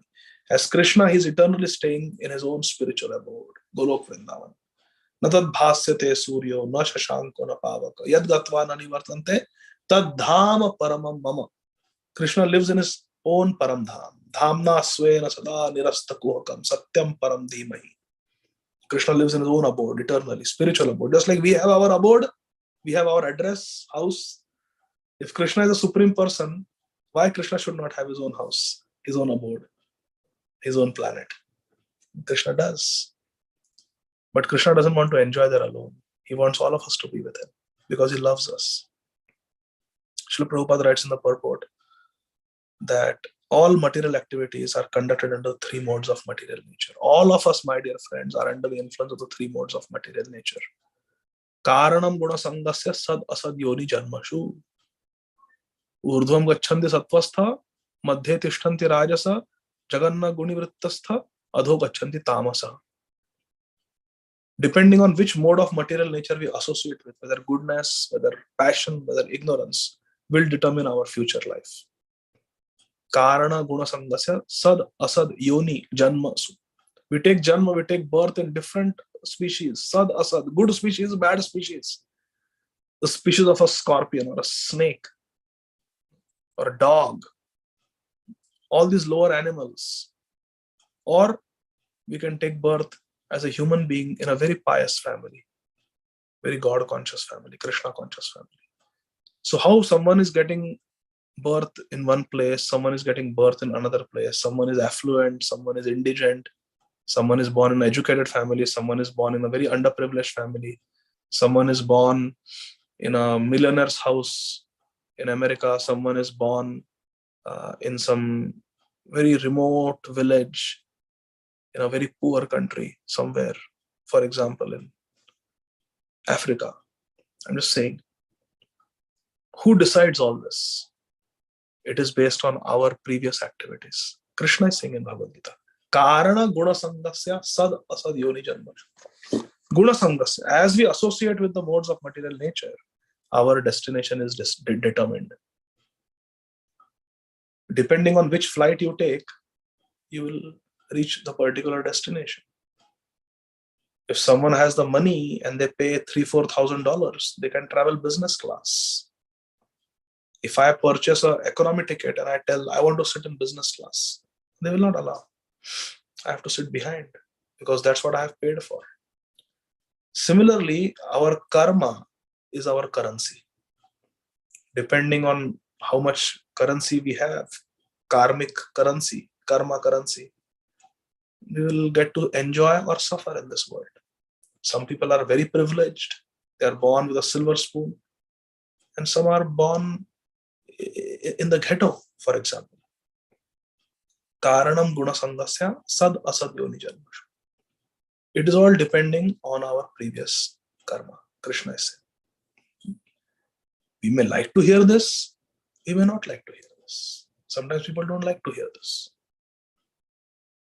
As Krishna, he is eternally staying in his own spiritual abode, Golok Vrindavan. Natad bhasyate suryo na shashanko na pavaka yad gatva na nivartante tad dhama paramam mama. Krishna lives in his own param dham. Dhamna svena sada nirasta kuhakam satyam param dhimahi. Krishna lives in his own abode, eternally, spiritual abode. Just like we have our abode, we have our address, house. If Krishna is a supreme person, why Krishna should not have his own house, his own abode, his own planet? Krishna does. But Krishna doesn't want to enjoy there alone. He wants all of us to be with him because he loves us. Srila Prabhupada writes in the purport that all material activities are conducted under three modes of material nature. All of us, my dear friends, are under the influence of the three modes of material nature. Karanam guna sangasya sad asad yoni janmashu. Urdhvam gachanti sattvastha, madhye tishtanti rajasa, jaganna gunivrittastha, adho gachanti tamasa. Depending on which mode of material nature we associate with, whether goodness, whether passion, whether ignorance, will determine our future life. Karana guna sangasya sad asad yoni janmasu. We take janma, we take birth in different species. Sad asad, good species, bad species. The species of a scorpion or a snake or a dog. All these lower animals. Or we can take birth as a human being in a very pious family, very God-conscious family, Krishna-conscious family. So how someone is getting birth in one place, someone is getting birth in another place, someone is affluent, someone is indigent, Someone is born in an educated family. Someone is born in a very underprivileged family. Someone is born in a millionaire's house in America. Someone is born in some very remote village in a very poor country somewhere, for example, in Africa. I'm just saying, who decides all this? It is based on our previous activities. Krishna is saying in Bhagavad Gītā, Karana guna sangasya sad asad yoni janmasya. Guna sangasya, as we associate with the modes of material nature, our destination is determined. Depending on which flight you take, you will reach the particular destination. If someone has the money and they pay $3,000-4,000, they can travel business class. If I purchase an economy ticket and I tell I want to sit in business class, they will not allow. I have to sit behind because that's what I have paid for. Similarly, our karma is our currency. Depending on how much currency we have, karmic currency, karma currency, we will get to enjoy or suffer in this world. Some people are very privileged. They are born with a silver spoon. And some are born in the ghetto, for example. Karanam guna sangasya sad asad yoni janmasya. It is all depending on our previous karma. Krishna is saying. We may like to hear this. We may not like to hear this. Sometimes people don't like to hear this.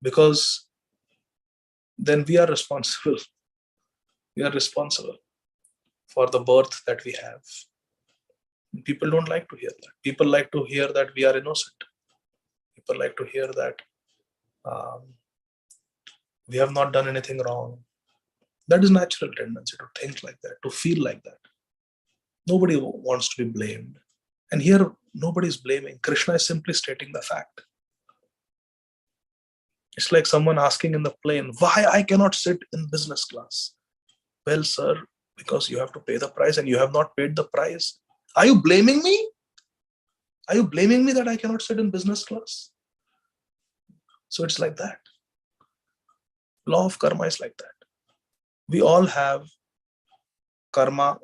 Because then we are responsible. We are responsible for the birth that we have. People don't like to hear that. People like to hear that we are innocent. People like to hear that we have not done anything wrong. That is natural tendency to think like that, to feel like that. Nobody wants to be blamed. And here, nobody is blaming. Krishna is simply stating the fact. It's like someone asking in the plane, why I cannot sit in business class? Well, sir, because you have to pay the price and you have not paid the price. Are you blaming me? Are you blaming me that I cannot sit in business class? So it's like that. Law of karma is like that. We all have karma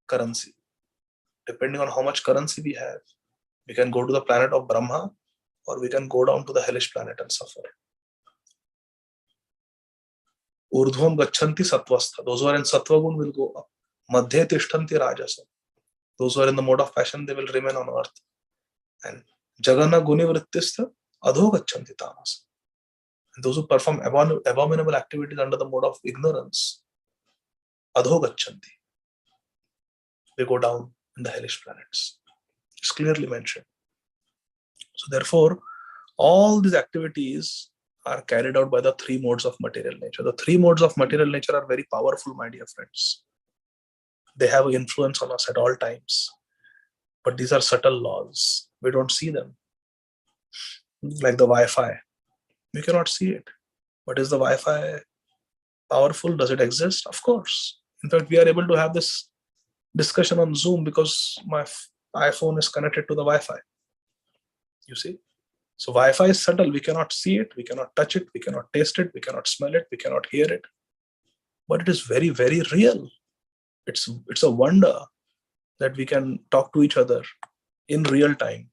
currency. Depending on how much currency we have, we can go to the planet of Brahma or we can go down to the hellish planet and suffer. Urdhvam gacchanti sattvastha. Those who are in sattva gun will go up. Madhye tishtanti rajasa. Those who are in the mode of passion, they will remain on earth. And jagana guni vrittistha adho gacchanti tamasa. And those who perform abominable activities under the mode of ignorance, adho gacchanti, they go down in the hellish planets. It's clearly mentioned. So therefore, all these activities are carried out by the three modes of material nature. The three modes of material nature are very powerful, my dear friends. They have an influence on us at all times. But these are subtle laws. We don't see them. Like the Wi-Fi. We cannot see it. But is the Wi-Fi powerful? Does it exist? Of course. In fact, we are able to have this discussion on Zoom because my iPhone is connected to the Wi-Fi. You see? So Wi-Fi is subtle. We cannot see it. We cannot touch it. We cannot taste it. We cannot smell it. We cannot hear it. But it is very, very real. It's a wonder that we can talk to each other in real time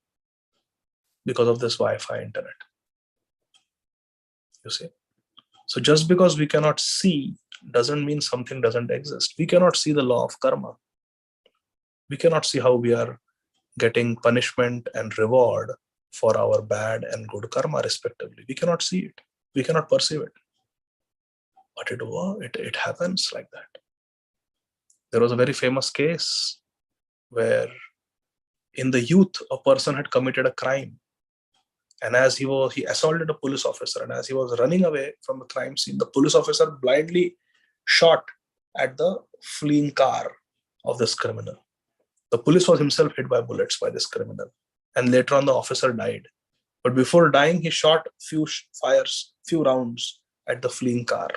because of this Wi-Fi internet. You see? So just because we cannot see doesn't mean something doesn't exist. We cannot see the law of karma. We cannot see how we are getting punishment and reward for our bad and good karma respectively. We cannot see it. We cannot perceive it. But it happens like that. There was a very famous case where in the youth, a person had committed a crime. And as he assaulted a police officer, and as he was running away from the crime scene, the police officer blindly shot at the fleeing car of this criminal. The police was himself hit by bullets by this criminal. And later on, the officer died. But before dying, he shot few rounds at the fleeing car.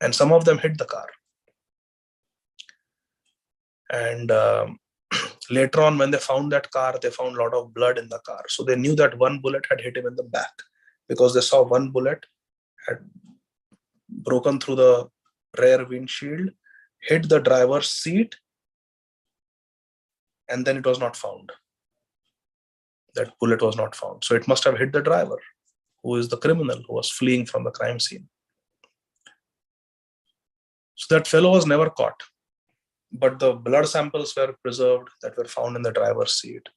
And some of them hit the car. And later on, when they found that car, they found a lot of blood in the car. So they knew that one bullet had hit him in the back because they saw one bullet had broken through the rear windshield, hit the driver's seat, and then it was not found. That bullet was not found. So it must have hit the driver, who is the criminal who was fleeing from the crime scene. So that fellow was never caught. But the blood samples were preserved that were found in the driver's seat.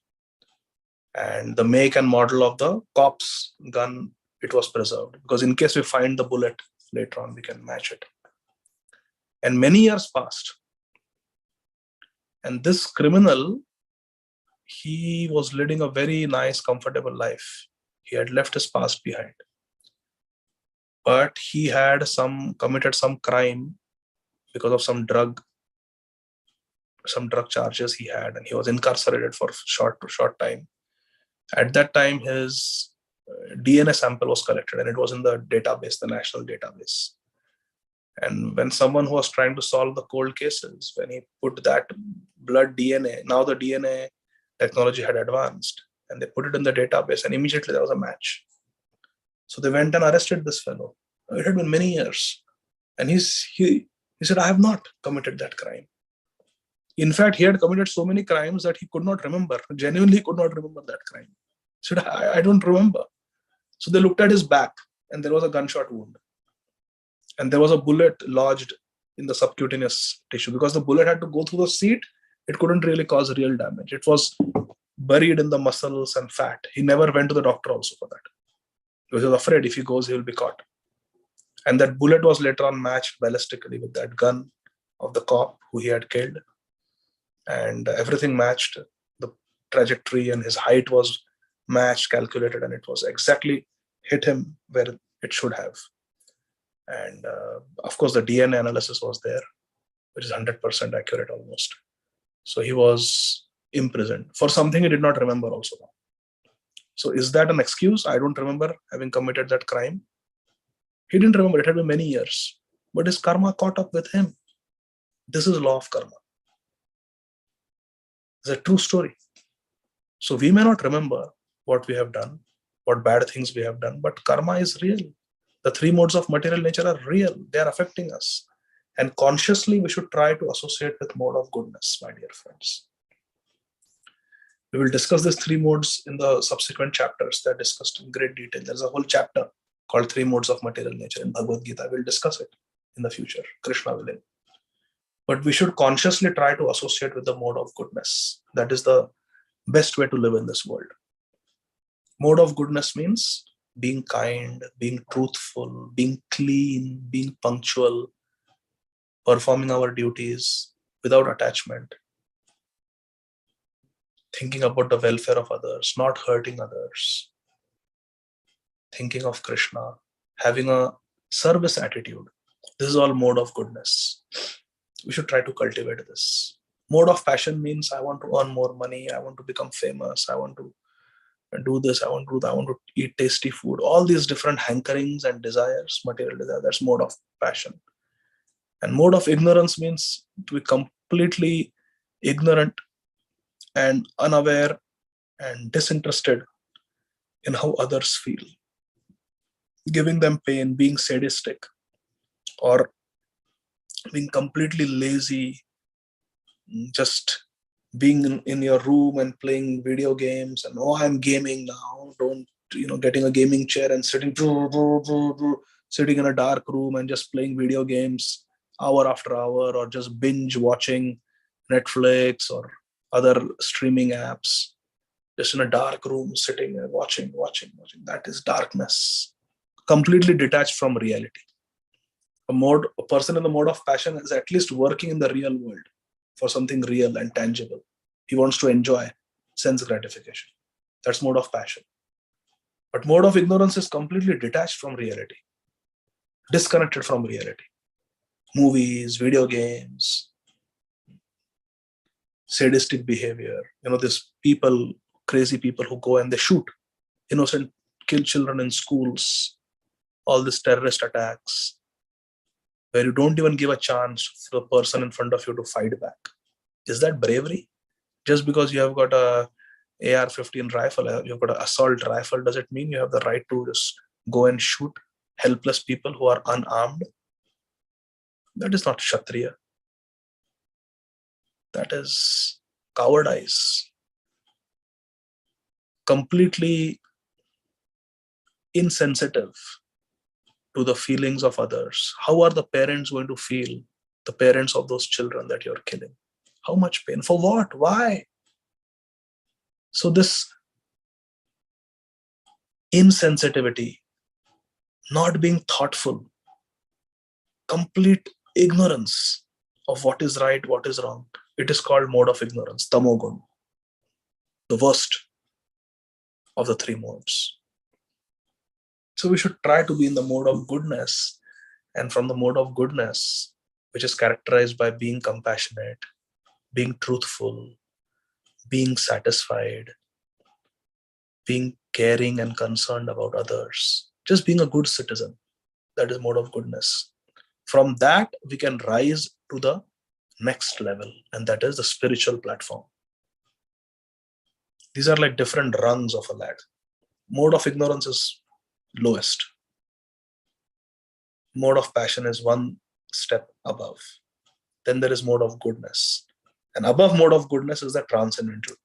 And the make and model of the cop's gun, it was preserved. Because in case we find the bullet later on, we can match it. And many years passed. And this criminal, he was leading a very nice, comfortable life. He had left his past behind. But he had committed some crime because of some drug charges he had, and he was incarcerated for short time. At that time, his DNA sample was collected, and it was in the database, the national database. And when someone who was trying to solve the cold cases, when he put that blood DNA, now the DNA technology had advanced, and they put it in the database, and immediately there was a match. So they went and arrested this fellow. It had been many years, and he said, "I have not committed that crime." In fact, he had committed so many crimes that he could not remember. Genuinely could not remember that crime. He said, I don't remember. So they looked at his back, and there was a gunshot wound. And there was a bullet lodged in the subcutaneous tissue. Because the bullet had to go through the seat, it couldn't really cause real damage. It was buried in the muscles and fat. He never went to the doctor also for that. He was afraid if he goes, he will be caught. And that bullet was later on matched ballistically with that gun of the cop who he had killed. And everything matched. The trajectory and his height was matched, calculated, and it was exactly hit him where it should have. And of course, the DNA analysis was there, which is 100% accurate almost. So he was imprisoned for something he did not remember also. So is that an excuse? I don't remember having committed that crime. He didn't remember. It had been many years. But his karma caught up with him. This is law of karma. It's a true story. So we may not remember what we have done, what bad things we have done, but karma is real. The three modes of material nature are real. They are affecting us. And consciously, we should try to associate with mode of goodness, my dear friends. We will discuss these three modes in the subsequent chapters. They are discussed in great detail. There's a whole chapter called Three Modes of Material Nature in Bhagavad Gītā. We'll discuss it in the future, Krishna willing. But we should consciously try to associate with the mode of goodness. That is the best way to live in this world. Mode of goodness means being kind, being truthful, being clean, being punctual, performing our duties without attachment, thinking about the welfare of others, not hurting others, thinking of Krishna, having a service attitude. This is all mode of goodness. We should try to cultivate this. Mode of passion means I want to earn more money, I want to become famous, I want to do this, I want to do that, I want to eat tasty food. All these different hankerings and desires, material desire, that's mode of passion. And mode of ignorance means to be completely ignorant and unaware and disinterested in how others feel, giving them pain, being sadistic, or being completely lazy, just being in your room and playing video games and I'm gaming now, getting a gaming chair and sitting in a dark room and just playing video games hour after hour, or just binge watching Netflix or other streaming apps, just in a dark room sitting and watching. That is darkness, completely detached from reality. A person in the mode of passion is at least working in the real world for something real and tangible. He wants to enjoy sense gratification. That's mode of passion. But mode of ignorance is completely detached from reality, disconnected from reality. Movies, video games, sadistic behavior. These people, crazy people who go and they shoot innocent, kill children in schools, all these terrorist attacks, where you don't even give a chance for the person in front of you to fight back. Is that bravery? Just because you have got a AR-15 rifle, you've got an assault rifle, does it mean you have the right to just go and shoot helpless people who are unarmed? That is not Kshatriya. That is cowardice. Completely insensitive to the feelings of others. How are the parents going to feel? The parents of those children that you're killing. How much pain? For what? Why? So this insensitivity, not being thoughtful, complete ignorance of what is right, what is wrong. It is called mode of ignorance, tamogun, the worst of the three modes. So we should try to be in the mode of goodness, and from the mode of goodness, which is characterized by being compassionate, being truthful, being satisfied, being caring and concerned about others, just being a good citizen. That is mode of goodness. From that, we can rise to the next level, and that is the spiritual platform. These are like different rungs of a ladder. Mode of ignorance is lowest. Mode of passion is one step above. Then there is mode of goodness. And above mode of goodness is the transcendental,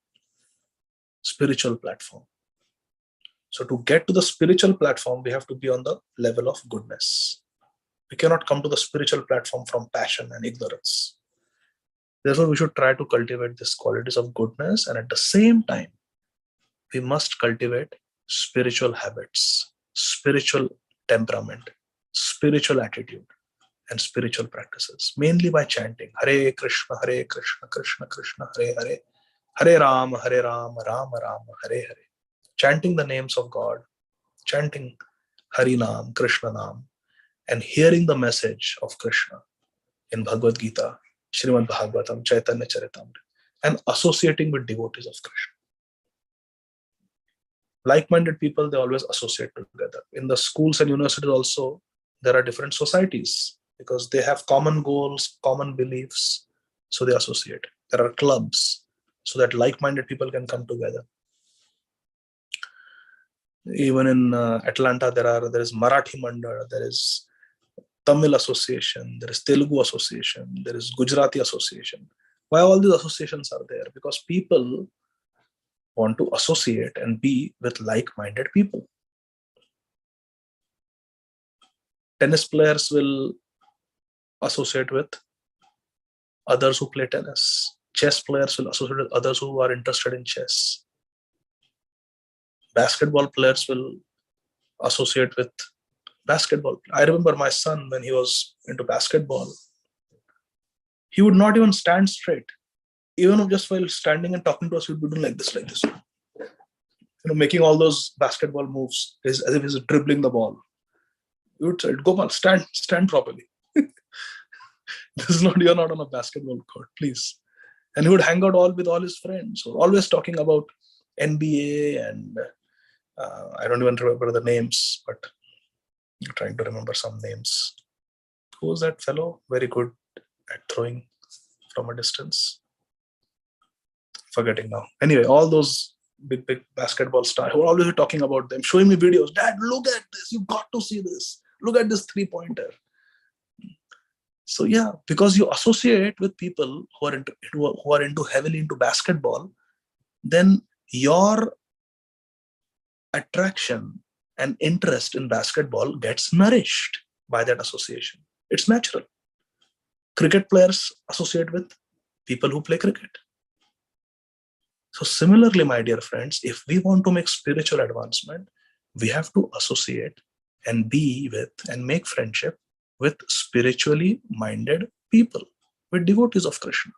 spiritual platform. So to get to the spiritual platform, we have to be on the level of goodness. We cannot come to the spiritual platform from passion and ignorance. Therefore, we should try to cultivate these qualities of goodness, and at the same time, we must cultivate spiritual habits, spiritual temperament, spiritual attitude, and spiritual practices, mainly by chanting Hare Krishna, Krishna Krishna, Hare Hare, Hare Rama, Rama Rama, Hare Hare. Chanting the names of God, chanting Harinam, Krishna Nam, and hearing the message of Krishna in Bhagavad Gītā, Śrīmad Bhagavatam, Chaitanya Charitamrita, and associating with devotees of Krishna. Like-minded people, they always associate together. In the schools and universities also, there are different societies because they have common goals, common beliefs, so they associate. There are clubs so that like-minded people can come together. Even in Atlanta, there is Marathi Mandal, there is Tamil Association, there is Telugu Association, there is Gujarati Association. Why all these associations are there? Because people want to associate and be with like-minded people. Tennis players will associate with others who play tennis. Chess players will associate with others who are interested in chess. Basketball players will associate with basketball. I remember my son, when he was into basketball, he would not even stand straight. Even just while standing and talking to us, he would be doing like this. Making all those basketball moves as if he's dribbling the ball. You would say, go on, stand properly. You're not on a basketball court, please. And he would hang out with all his friends, always talking about NBA and I don't even remember the names, but I'm trying to remember some names. Who was that fellow? Very good at throwing from a distance. Forgetting now. Anyway, all those big basketball stars who are always talking about them, showing me videos. Dad, look at this. You got to see this. Look at this 3-pointer. So yeah, because you associate with people who are heavily into basketball, then your attraction and interest in basketball gets nourished by that association. It's natural. Cricket players associate with people who play cricket. So similarly, my dear friends, if we want to make spiritual advancement, we have to associate and be with and make friendship with spiritually minded people, with devotees of Krishna.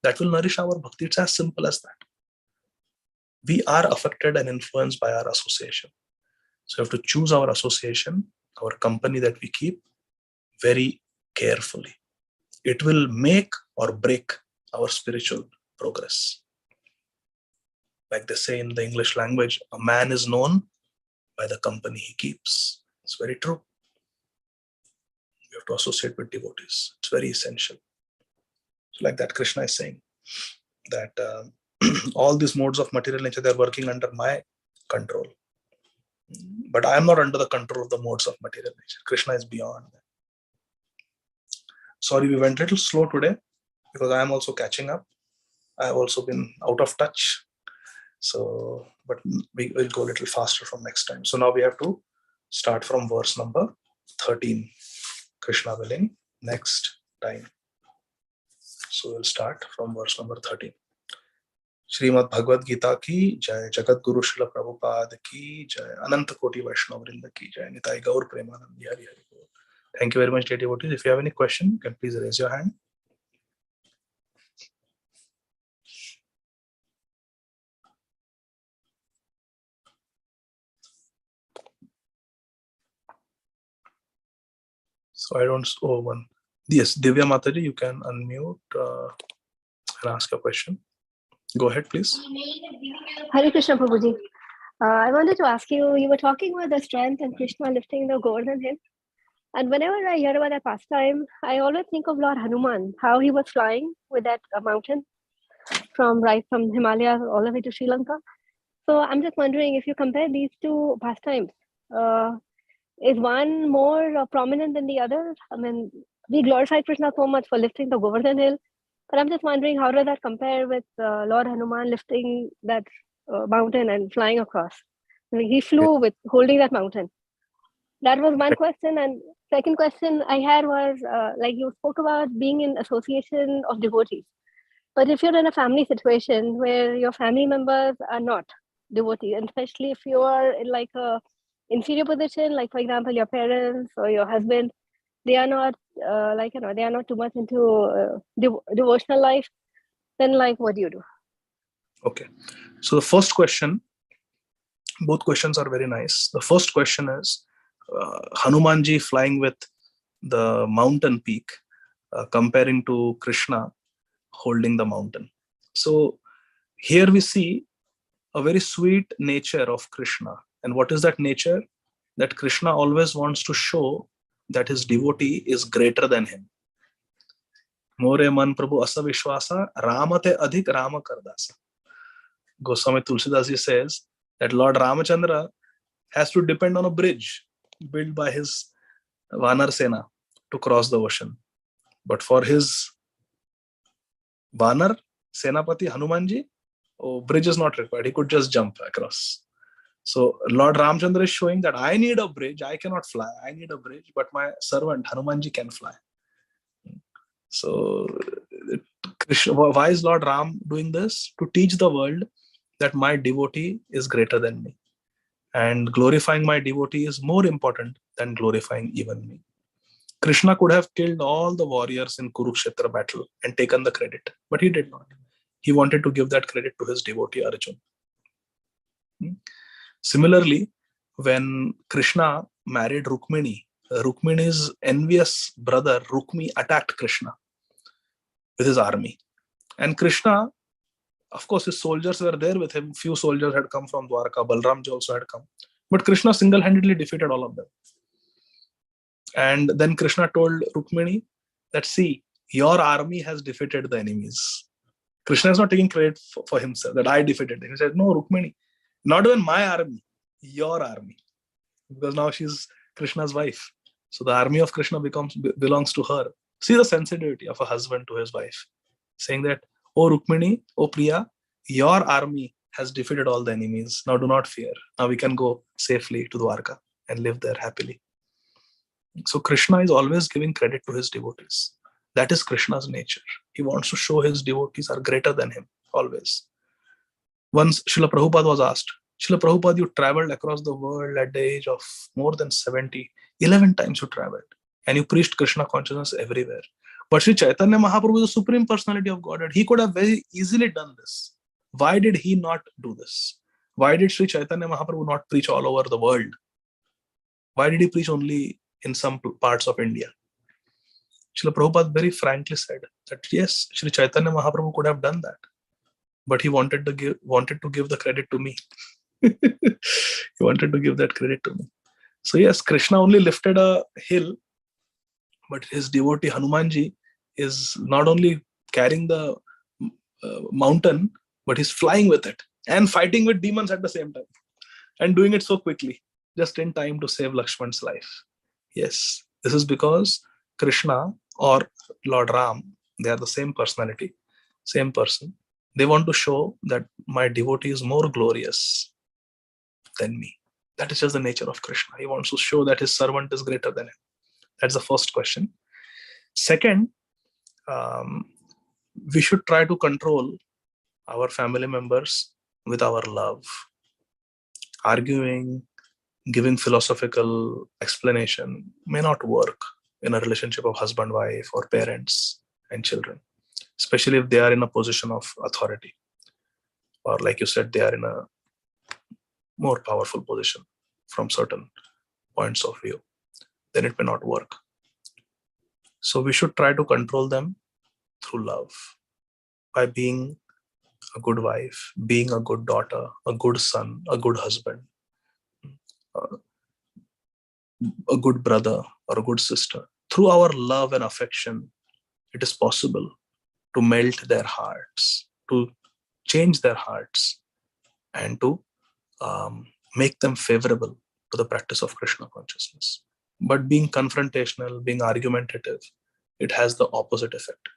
That will nourish our bhakti. It's as simple as that. We are affected and influenced by our association. So we have to choose our association, our company that we keep, very carefully. It will make or break our spiritual progress. Like they say in the English language, a man is known by the company he keeps. It's very true. You have to associate with devotees. It's very essential. So like that, Krishna is saying that all these modes of material nature, they're working under my control. But I am not under the control of the modes of material nature. Krishna is beyond that. Sorry, we went a little slow today because I am also catching up. I have also been out of touch. So, but we will go a little faster from next time. So now we have to start from verse number 13. Krishna willing, next time. So we'll start from verse number 13. Śrīmad Bhagavad Gītā ki jai, Jagat Guru Śrīla Prabhupada ki jai, Ananta Koti Vaishnava Vrinda ki jai, Nitai Gaur Premanandi Hari Hari Bol. Thank you very much, dear devotees. If you have any question, you can please raise your hand. So I don't. Oh, one. Yes, Divya Mataji, you can unmute and ask a question. Go ahead, please. Hare Krishna Prabhuji. I wanted to ask you, you were talking about the strength and Krishna lifting the Govardhan hill. And whenever I hear about that pastime, I always think of Lord Hanuman, how he was flying with that mountain from Himalaya all the way to Sri Lanka. So I'm just wondering, if you compare these two pastimes, is one more prominent than the other? I mean, we glorify Krishna so much for lifting the Govardhan hill, but I'm just wondering, how does that compare with Lord Hanuman lifting that mountain and flying across? I mean, he flew with holding that mountain. That was one question. And second question I had was, like you spoke about being in association of devotees. But if you're in a family situation where your family members are not devotees, and especially if you are in like a inferior position, like for example, your parents or your husband, they are not they are not too much into devotional life, then like what do you do? Okay. So the first question, both questions are very nice. The first question is Hanumanji flying with the mountain peak, comparing to Krishna holding the mountain. So here we see a very sweet nature of Krishna. And what is that nature? That Krishna always wants to show that his devotee is greater than him. More man Prabhu asa vishwasa, Ramate adhik Rama kardasa. Goswami Tulsidas ji says that Lord Ramachandra has to depend on a bridge built by his Vanar Sena to cross the ocean. But for his Vanar Senapati Hanumanji, bridge is not required. He could just jump across. So Lord Ramchandra is showing that I need a bridge. I cannot fly. I need a bridge, but my servant Hanumanji can fly. So Krishna, why is Lord Ram doing this? To teach the world that my devotee is greater than me. And glorifying my devotee is more important than glorifying even me. Krishna could have killed all the warriors in Kurukshetra battle and taken the credit, but he did not. He wanted to give that credit to his devotee Arjuna. Similarly, when Krishna married Rukmini, Rukmini's envious brother Rukmi attacked Krishna with his army. And Krishna, of course, his soldiers were there with him. Few soldiers had come from Dwarka. Balramji also had come. But Krishna single-handedly defeated all of them. And then Krishna told Rukmini that, see, your army has defeated the enemies. Krishna is not taking credit for himself, that I defeated them. He said, no, Rukmini, not even my army, your army. Because now she's Krishna's wife. So the army of Krishna belongs to her. See the sensitivity of a husband to his wife. Saying that, oh Rukmini, oh Priya, your army has defeated all the enemies. Now do not fear. Now we can go safely to Dwarka and live there happily. So Krishna is always giving credit to his devotees. That is Krishna's nature. He wants to show his devotees are greater than him, always. Once Srila Prabhupada was asked, Srila Prabhupada, you traveled across the world at the age of more than 70. 11 times you traveled. And you preached Krishna consciousness everywhere. But Sri Chaitanya Mahaprabhu is the Supreme Personality of Godhead. He could have very easily done this. Why did he not do this? Why did Sri Chaitanya Mahaprabhu not preach all over the world? Why did he preach only in some parts of India? Srila Prabhupada very frankly said that yes, Sri Chaitanya Mahaprabhu could have done that. But he wanted to give the credit to me. He wanted to give that credit to me. So yes, Krishna only lifted a hill, but his devotee Hanumanji is not only carrying the mountain, but he's flying with it and fighting with demons at the same time and doing it so quickly, just in time to save Lakshman's life. Yes, this is because Krishna or Lord Ram, they are the same personality, same person. They want to show that my devotee is more glorious than me. That is just the nature of Krishna. He wants to show that his servant is greater than him. That's the first question. Second, we should try to control our family members with our love. Arguing, giving philosophical explanation may not work in a relationship of husband-wife or parents and children, especially if they are in a position of authority, or like you said, they are in a more powerful position from certain points of view. Then it may not work. So we should try to control them through love, by being a good wife, being a good daughter, a good son, a good husband, a good brother or a good sister. Through our love and affection, it is possible to melt their hearts, to change their hearts, and to make them favorable to the practice of Krishna consciousness. But being confrontational, being argumentative, it has the opposite effect.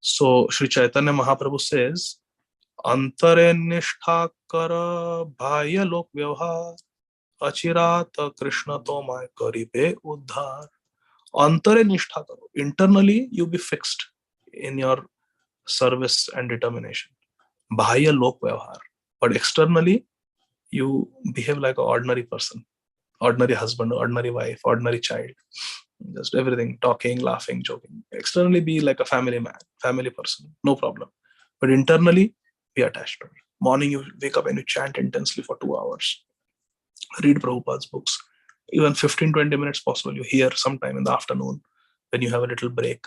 So Sri Chaitanya Mahaprabhu says, Antare nishtha kara bhaya lok vyavhar achirata Krishna tomai karibe uddhar. Antare nishtha karo. Internally, you be fixed in your service and determination. Bhaya lok vyavhar. But externally, you behave like an ordinary person, ordinary husband, ordinary wife, ordinary child. Just everything, talking, laughing, joking. Externally, be like a family man, family person, no problem. But internally, be attached to me. Morning, you wake up and you chant intensely for 2 hours. Read Prabhupada's books. Even 15-20 minutes possible, you hear sometime in the afternoon when you have a little break.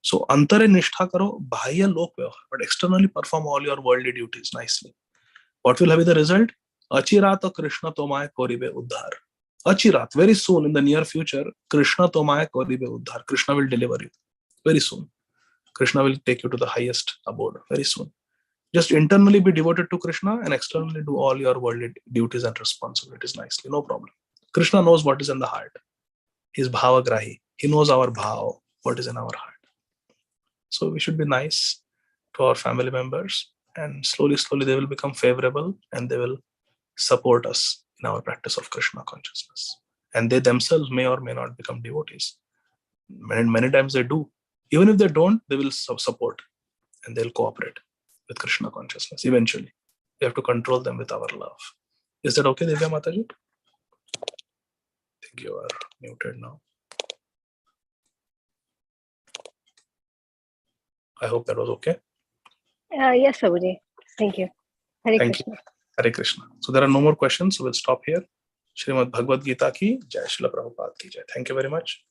So, antare nishtha karo, bhaya lok vyavhar. But externally, perform all your worldly duties nicely. What will be the result? Achirata Krishna tomai koribe uddhar. Achirat, very soon in the near future, Krishna tomai koribe uddhar. Krishna will deliver you very soon. Krishna will take you to the highest abode very soon. Just internally be devoted to Krishna and externally do all your worldly duties and responsibilities nicely. No problem. Krishna knows what is in the heart. He is bhavagrahi. He knows our bhav, what is in our heart. So we should be nice to our family members, and slowly, slowly they will become favorable and they will support us in our practice of Krishna consciousness. And they themselves may or may not become devotees. Many times they do. Even if they don't, they will support and they'll cooperate with Krishna consciousness eventually. We have to control them with our love. Is that okay, Divya Mataji? I think you are muted now. I hope that was okay. Yes, Prabhuji. Thank you. Hare Thank Krishna. you. Hare Krishna. So there are no more questions, so we'll stop here. Śrīmad Bhagavad Gītā ki Jai, Śrīla Prabhupada ki Jai. Thank you very much.